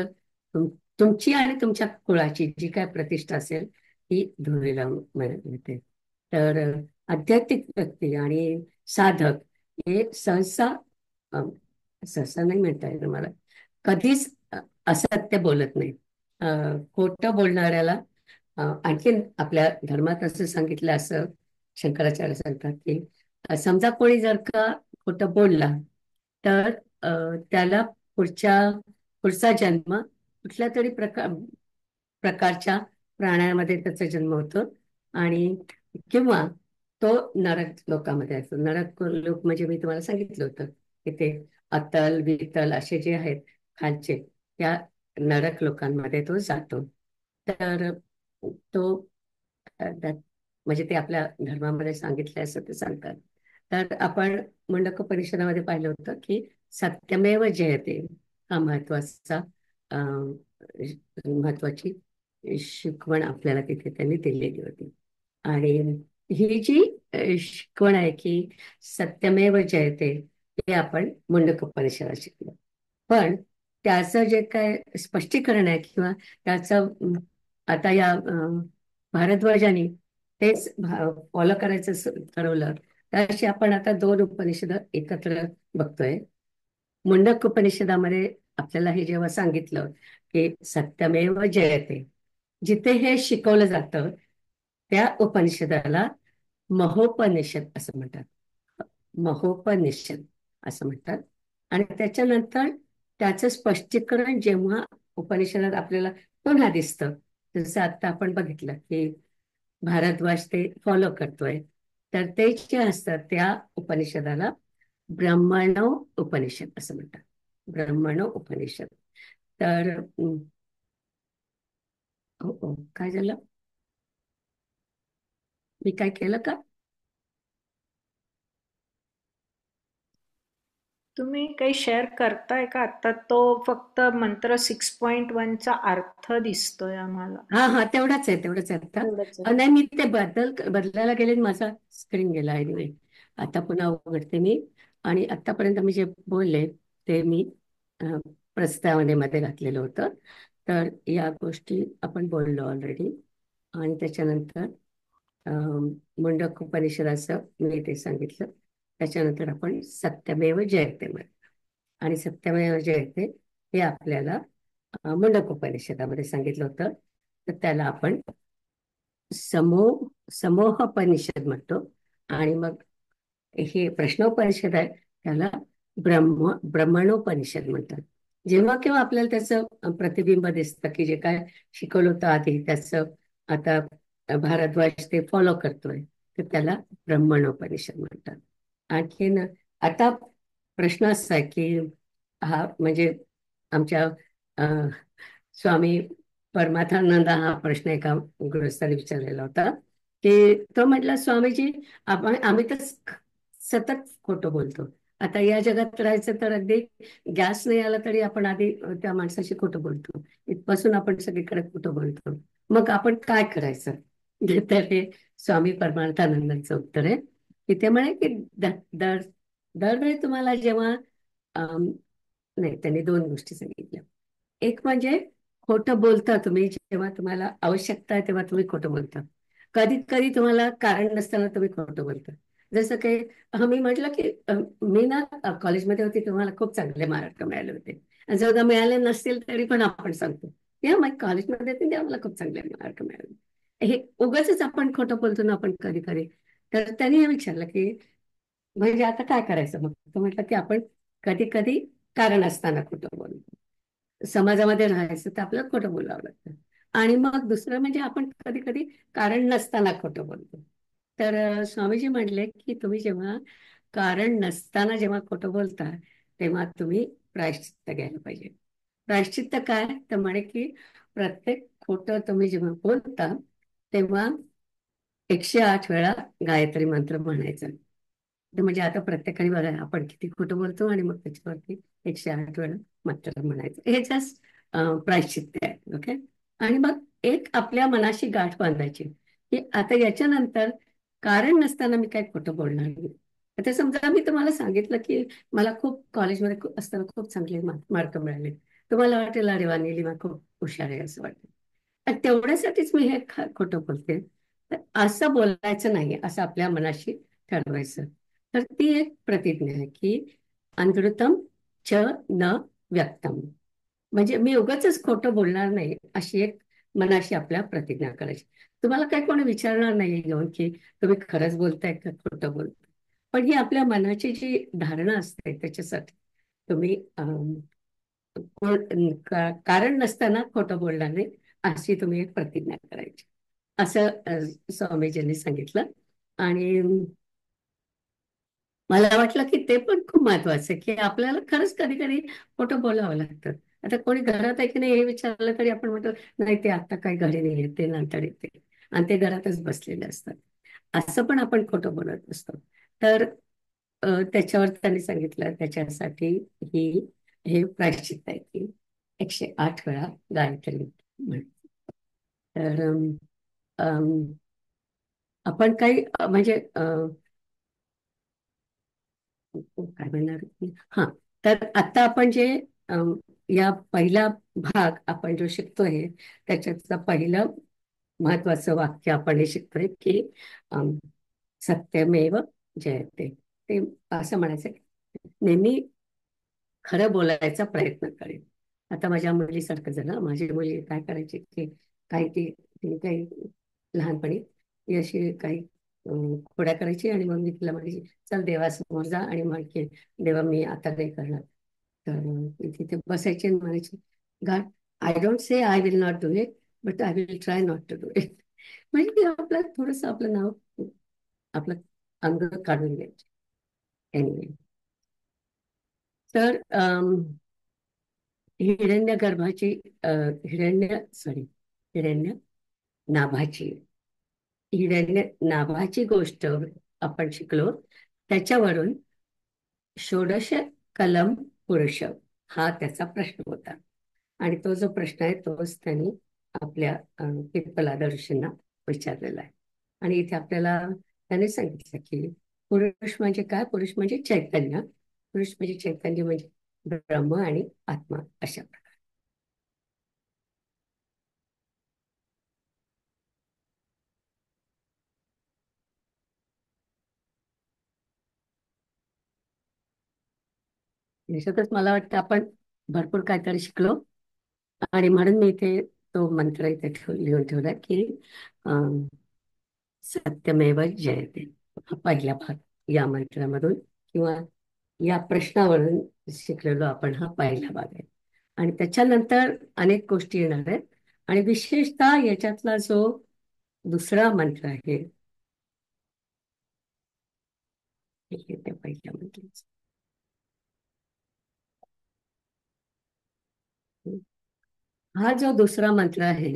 तुमची आणि तुमच्या कुळाची जी काय प्रतिष्ठा असेल ती धुळीला मिळते. तर आध्यात्मिक व्यक्ती आणि साधक हे सहसा सहसा नाही म्हणता येईल मला कधीच असत्य बोलत नाही. खोटं बोलणाऱ्याला आणखीन आपल्या धर्मात असं सांगितलं असं शंकराचार्य सांगतात की समजा कोणी जर का खोटं बोलला तर त्याला पुढच्या पुढचा जन्म कुठल्या तरी प्रकारच्या प्राण्यामध्ये त्याचा जन्म होतो. आणि किंवा तो नरक लोकामध्ये असतो. नरक लोक म्हणजे मी तुम्हाला सांगितलं होतं की ते अतल वितल असे जे आहेत खालचे त्या नरक लोकांमध्ये तो जातो. तर तो म्हणजे ते आपल्या धर्मामध्ये सांगितले असं ते सांगतात. तर आपण मुंडक परिषदामध्ये पाहिलं होतं की सत्यमेव जयते हा महत्वाची शिकवण आपल्याला तिथे त्यांनी दिलेली होती. आणि ही जी शिकवण आहे की सत्यमेव जयते हे आपण मुंडक उपनिषदात शिकलो. पण त्याचं जे काय स्पष्टीकरण आहे किंवा त्याचं आता या भारद्वाजाने तेच फॉलो करायचं ठरवलं. त्याशी आपण आता 2 उपनिषद एकत्र बघतोय. मुंडक उपनिषदामध्ये आपल्याला हे जेव्हा सांगितलं की सत्यमेव जयते जिथे हे शिकवलं जातं त्या उपनिषदाला महोपनिषद असं म्हणतात. महोपनिषद असं म्हणतात. आणि त्याच्यानंतर त्याचं स्पष्टीकरण जेव्हा उपनिषदात आपल्याला पुन्हा दिसतं, जसं आता आपण बघितलं की भारद्वाज ते फॉलो करतोय, तर ते जे असतात त्या उपनिषदाला ब्रह्मणो उपनिषद असं म्हणतात. ब्रह्मणो उपनिषद. तर हो हो, काय झालं? मी काय केलं का? तुम्ही काही शेअर करताय का? आता तो फक्त मंत्र 6.1चा अर्थ दिसतोय आम्हाला. हा हा, तेवढाच आहे, तेवढंच आहे आता. तेवढंच आहे. नाही, मी ते बदलायला गेले आणि माझा स्क्रीन गेला आहे नाही. आता पुन्हा उघडते मी. आणि आतापर्यंत मी जे बोलले ते मी अं, प्रस्तावनेमध्ये मध्ये घातलेलं होतं. तर या गोष्टी आपण बोललो ऑलरेडी. आणि त्याच्यानंतर मुंडक उपनिषदाचं मी ते सांगितलं. त्याच्यानंतर आपण सत्यमेव जयते म्हणतो. आणि सत्यमेव जयते हे आपल्याला मुंडक उपनिषदामध्ये सांगितलं होतं. तर त्याला आपण समूहोपनिषद म्हणतो. आणि मग हे प्रश्नोपनिषद आहे त्याला ब्रह्मणोपनिषद म्हणतात. जेव्हा केव्हा आपल्याला त्याचं प्रतिबिंब दिसतं की जे काय शिकवलं होतं आधी त्याचं आता भारद्वाज ते फॉलो करतोय, तर त्याला ब्रह्मणोपनिषद म्हणतात. आणखीन आता प्रश्न असा आहे की हा म्हणजे आमच्या अं, स्वामी परमार्थानंद हा प्रश्न एका गृहस्थाने विचारलेला होता की तो म्हटला, स्वामीजी आम्ही तर सतत खोटं बोलतो. आता या जगात राहायचं तर अगदी गॅस नाही आला तरी आपण आधी त्या माणसाशी खोटं बोलतो. इथपासून आपण सगळीकडे खोटं बोलतो. मग आपण काय करायचं? तर हे स्वामी परमार्थानंदांचं उत्तर आहे की ते म्हणे की दर दरवेळी तुम्हाला जेव्हा नाही, त्यांनी दोन गोष्टी सांगितल्या. एक म्हणजे खोटं बोलता तुम्ही जेव्हा तुम्हाला आवश्यकता आहे तेव्हा तुम्ही खोटं बोलता. कधी कधी तुम्हाला कारण नसताना तुम्ही खोटं बोलता. जसं काही मी म्हटलं की मी ना कॉलेजमध्ये होती तेव्हा मला खूप चांगले मार्क मिळाले होते. आणि जर का मिळाले नसतील तरी पण आपण सांगतो या मग कॉलेजमध्ये होते तेव्हा मला खूप चांगले मार्क मिळाले. हे उगाचच आपण खोटं बोलतो ना आपण कधी कधी. तर त्यांनी हे विचारलं की म्हणजे आता काय करायचं? मग तो म्हटलं की आपण कधी कधी कारण असताना खोटं बोलतो. समाजामध्ये राहायचं तर आपल्याला खोटं बोलावं लागतं. आणि मग दुसरं म्हणजे आपण कधी कधी कारण नसताना खोटं बोलतो. तर स्वामीजी म्हणले की तुम्ही जेव्हा कारण नसताना जेव्हा खोटं बोलता तेव्हा तुम्ही प्रायश्चित्त घ्यायला पाहिजे. प्रायश्चित्त काय? तर म्हणे की प्रत्येक खोटं तुम्ही जेव्हा बोलता तेव्हा 108 वेळा गायत्री मंत्र म्हणायचा. तर म्हणजे आता प्रत्येकाने बघा आपण किती खोटं बोलतो आणि मग त्याच्यावरती 108 वेळा मंत्र म्हणायचं. हे जस्ट प्रायश्चित्त आहे. ओके. आणि मग एक आपल्या मनाशी गाठ बांधायची की आता याच्यानंतर कारण नसताना मी काय खोटं बोलणार नाही. आता समजा मी तुम्हाला सांगितलं की मला खूप कॉलेजमध्ये असताना खूप चांगले मार्क मिळाले. तुम्हाला वाटेल अरे वा निलिमा खूप हुशार आहे असं वाटेल. आणि तेवढ्यासाठीच मी हे खोटं बोलते. तर असं बोलायचं नाही असं आपल्या मनाशी ठरवायचं. तर ती एक प्रतिज्ञा आहे की अनृतम च न व्यक्तम. म्हणजे मी उगाचच खोटं बोलणार नाही अशी एक मनाशी आपल्या प्रतिज्ञा करायची. तुम्हाला काही कोणी विचारणार नाही घेऊन की तुम्ही खरंच बोलताय का खोटं बोलताय. पण ही आपल्या मनाची जी धारणा असते त्याच्यासाठी तुम्ही कारण नसताना खोटं बोलणार नाही अशी तुम्ही एक प्रतिज्ञा करायची असं स्वामीजींनी सांगितलं. आणि मला वाटलं की ते पण खूप महत्वाचं आहे की आपल्याला खरंच कधी कधी खोटं बोलावं लागतं. आता कोणी घरात आहे की नाही हे विचारलं तरी आपण म्हणतो नाही ते आता काही घरी नाही येत ते नंतर येते. आणि ते घरातच बसलेले असतात. असं पण आपण खोटं बोलत असतो. तर त्याच्यावर त्यांनी सांगितलं त्याच्यासाठी ही हे प्रायश्चित्त आहे की 108 वेळा गायत्री म्हण. तर अम, आपण काही म्हणजे काय म्हणणार होते? हा. तर आता आपण जे अम, या पहिला भाग आपण जो शिकतोय त्याच्यातलं पहिलं महत्वाचं वाक्य आपण हे शिकतोय की अम, सत्यमेव जयते. ते असं म्हणायचं की नेहमी खरं बोलायचा प्रयत्न करेन. आता माझ्या मुलीसारखं झालं. माझी मुली काय करायची की काही ती ती काही लहानपणी ती अशी काही खोड्या करायची आणि मग मी तिला म्हणायची, चल देवासमोर जा आणि म्हण की देवा मी आता नाही करणार. तर मी तिथे बसायची आणि म्हणायची, God, I don't say I will not do it, but I will try not to do it. म्हणजे ती आपलं थोडंसं आपलं नाव, आपलं अंग काढून घ्यायचे. एनिवे, तर हिरण्य गर्भाची हिरण्य नाभाची हिरण्य नाभाची गोष्ट आपण शिकलो. त्याच्यावरून षोडश कलम पुरुष हा त्याचा प्रश्न होता. आणि तो जो प्रश्न आहे तोच त्यांनी आपल्या पिप्पलाद ऋषींना विचारलेला आहे. आणि इथे आपल्याला त्याने सांगितलं की पुरुष म्हणजे काय? पुरुष म्हणजे चैतन्य. पुरुष म्हणजे चैतन्य म्हणजे ब्रह्म आणि आत्मा अशा प्रकारे. याच्यातच मला वाटतं आपण भरपूर काहीतरी शिकलो. आणि म्हणून मी इथे तो मंत्र इथे लिहून ठेवला की अं, सत्यमेव जयते, हा पहिला भाग या मंत्रामधून किंवा या प्रश्नावरून शिकलेलो आपण, हा पहिला भाग आहे. आणि त्याच्यानंतर अनेक गोष्टी येणार आहेत. आणि विशेषतः याच्यातला जो दुसरा मंत्र आहे, हे त्या पहिल्या मंत्राचा, हा जो दुसरा मंत्र आहे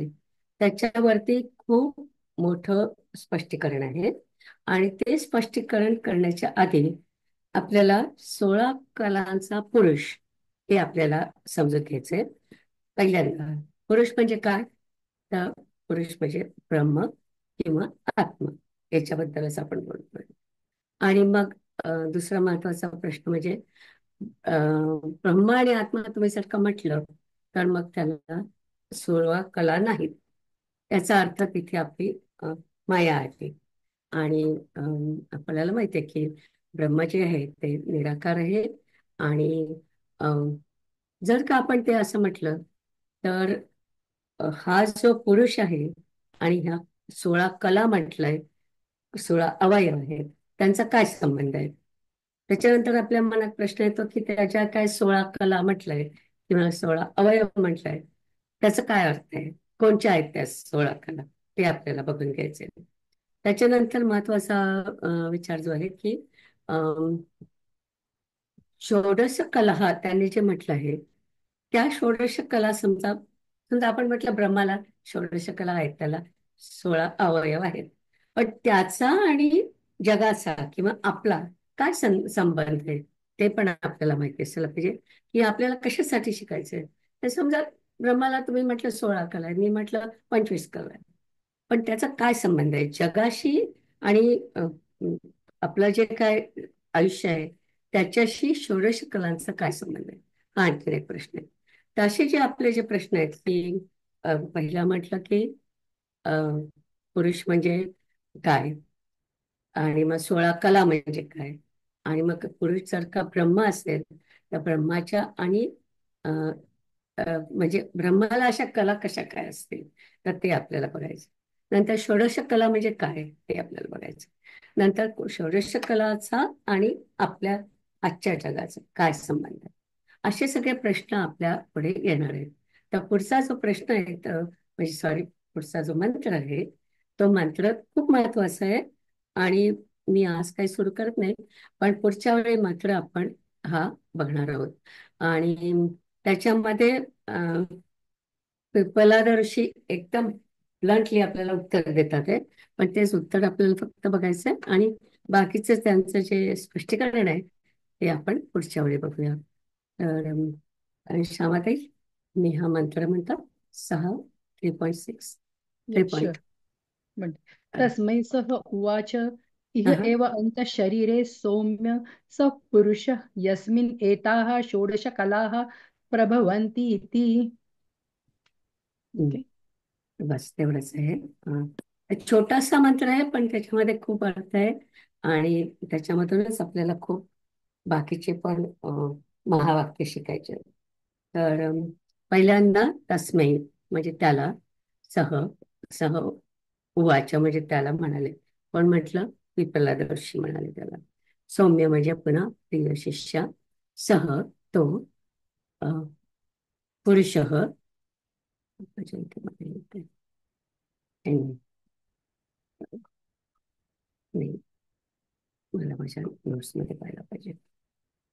त्याच्यावरती खूप मोठं स्पष्टीकरण आहे. आणि ते स्पष्टीकरण करण्याच्या आधी आपल्याला 16 कलांचा पुरुष हे आपल्याला समजून घ्यायचंय. पहिल्यांदा पुरुष म्हणजे काय? तर पुरुष म्हणजे ब्रह्म किंवा आत्मा, याच्याबद्दलच आपण बोलतोय. आणि मग दुसरा महत्वाचा प्रश्न म्हणजे ब्रह्म आणि आत्मा तुम्ही जर का म्हटलं तर मग त्याला 16 कला नाहीत. याचा अर्थ तिथे आपली माया आहे. आणि आपल्याला माहिती आहे की ब्रह्म जे आहे ते निराकार आहे. आणि अं, जर का आपण ते असं म्हटलं तर हा जो पुरुष आहे आणि ह्या 16 कला म्हटलंय, 16 अवयव आहेत, त्यांचा काय संबंध आहे? त्याच्यानंतर आपल्या मनात प्रश्न येतो की त्याच्या काय 16 कला म्हटलंय किंवा 16 अवयव म्हटलंय, त्याचा काय अर्थ आहे? कोणत्या आहेत त्या 16 कला? ते आपल्याला बघून घ्यायचे. त्याच्यानंतर महत्वाचा विचार जो आहे की अं, षोडश कला त्यांनी जे म्हटलं आहे, त्या षोडश कला समजा समजा आपण म्हटलं ब्रह्माला षोडश कला आहेत, त्याला 16 अवयव आहेत. पण त्याचा आणि जगाचा किंवा आपला काय संबंध आहे ते पण आपल्याला माहिती असायला पाहिजे की आपल्याला कशासाठी शिकायचंय. तर समजा ब्रह्माला तुम्ही म्हटलं 16 कला आहे, मी म्हटलं 25 कला आहे, पण त्याचा काय संबंध आहे जगाशी आणि आपलं जे काय आयुष्य आहे त्याच्याशी षोडश कलांचा काय संबंध आहे? हा आणखीन एक प्रश्न आहे. तर असे जे आपले जे प्रश्न आहेत की पहिला म्हटलं की अ, पुरुष म्हणजे काय, आणि मग 16 कला म्हणजे काय, आणि मग पुरुष जर का ब्रह्म असेल तर ब्रह्माच्या आणि अ, म्हणजे ब्रह्माला अशा कला कशा काय असतील तर ते आपल्याला बघायचं. नंतर षोडश कला म्हणजे काय ते आपल्याला बघायचं. नंतर षोडश कलाचा आणि आपल्या आजच्या जगाचा काय संबंध आहे, असे सगळे प्रश्न आपल्या पुढे येणार आहेत. तर पुढचा जो प्रश्न आहे म्हणजे सॉरी, पुढचा जो मंत्र आहे तो मंत्र खूप महत्वाचा आहे. आणि मी आज काही सुरू करत नाही, पण पुढच्या वेळी मात्र आपण हा बघणार आहोत. आणि त्याच्यामध्ये पिपलाद ऋषी एकदम ब्लंटली आपल्याला उत्तर देतात आहे. पण तेच उत्तर आपल्याला फक्त बघायचं आहे आणि बाकीचं त्यांचं जे स्पष्टीकरण आहे ते आपण पुढच्या वेळी बघूया. तर आणि श्यामाताई, मी हा मंत्र म्हणतो 6 3.6 3 शुअर. पॉईंट. म्हणते, तस्मै सः उवाच इह हा. एव अन्तःशरीरे सौम्य स पुरुषः यस्मिन् एताः षोडश कलाः प्रभवन्ति इति. ओके. बस तेवढंच आहे. एक छोटासा मंत्र आहे पण त्याच्यामध्ये खूप अर्थ आहे. आणि त्याच्यामधूनच आपल्याला खूप बाकीचे पण महावाक्य शिकायचे आहेत. तर पहिल्यांदा तस्मै म्हणजे त्याला, सह सह उवाच म्हणजे त्याला म्हणाले. कोण म्हटलं? विप्रलदर्शी म्हणाले त्याला. सौम्य म्हणजे पुन्हा प्रिय शिष्य. सह तो, पुरुष नाही, मला माझ्या नोट्स मध्ये पाहायला पाहिजे,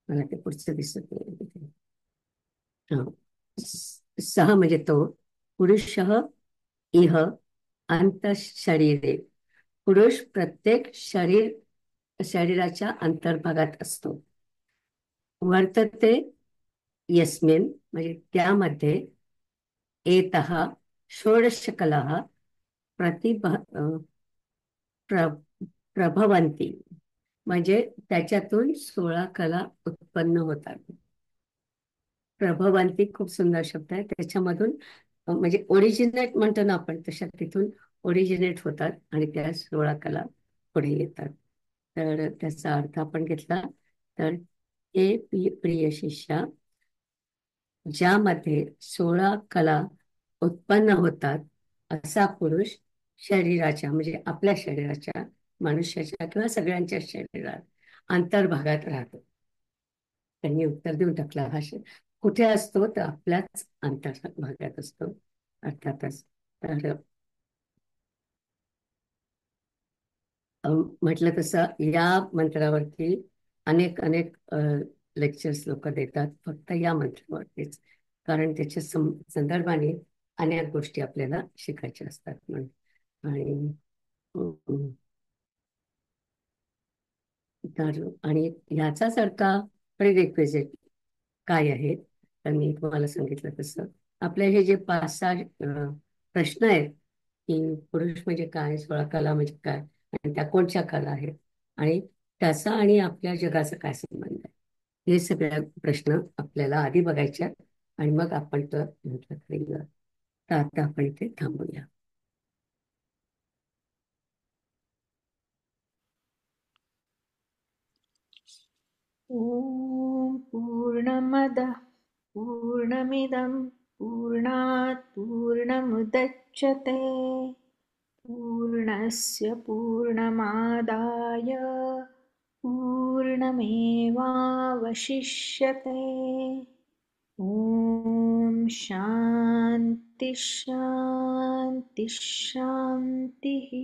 मला ते पुढचं दिसत नाही तिथे. हा. सह म्हणजे तो, पुरुष इह अंतःशरीरे. पुरुष प्रत्येक शरीराच्या अंतर्भागात असतो. वर्तते यस्मिन म्हणजे त्यामध्ये, एतः षोडशकलाः प्र- प्रभवन्ति म्हणजे त्याच्यातून 16 कला उत्पन्न होतात. प्रभवंती खूप सुंदर शब्द आहे. त्याच्यामधून म्हणजे ओरिजिनेट म्हणतो ना आपण, तशा तिथून ओरिजिनेट होतात आणि त्या 16 कला पुढे येतात. तर त्याचा अर्थ आपण घेतला तर, हे प्रिय शिष्या, ज्यामध्ये 16 कला उत्पन्न होतात, असा पुरुष शरीराच्या म्हणजे आपल्या शरीराच्या, मनुष्याच्या किंवा सगळ्यांच्या शरीरात अंतर्भागात राहतो. त्यांनी उत्तर देऊन टाकला. हा कुठे असतो तर आपल्याच अंतर्भागात असतो अर्थातच. तर म्हटलं तसं या मंत्रावरती अनेक अनेक लेक्चर्स लोक देतात, फक्त या मंत्रावरतीच, कारण त्याच्या संदर्भाने अनेक गोष्टी आपल्याला शिकायच्या असतात म्हणून. आणि तर आणि ह्याचाच अर्थ प्रिरेक्विजिट काय आहे, तर मी तुम्हाला सांगितलं तसं आपले हे जे 5-6 प्रश्न आहेत की पुरुष म्हणजे काय, 16 कला म्हणजे काय, आणि त्या कोणत्या कला आहेत, आणि त्याचा आणि आपल्या जगाचा काय संबंध आहे, हे सगळे प्रश्न आपल्याला आधी बघायचे आहेत. आणि मग आपण तर म्हटलं तरी तर आता आपण इथे थांबूया. ॐ पूर्णमदः पूर्णमिदं पूर्णात् पूर्णमुदच्यते पूर्णस्य पूर्णमादाय पूर्णमेवावशिष्यते. ॐ शान्ति शान्ति शान्तिः.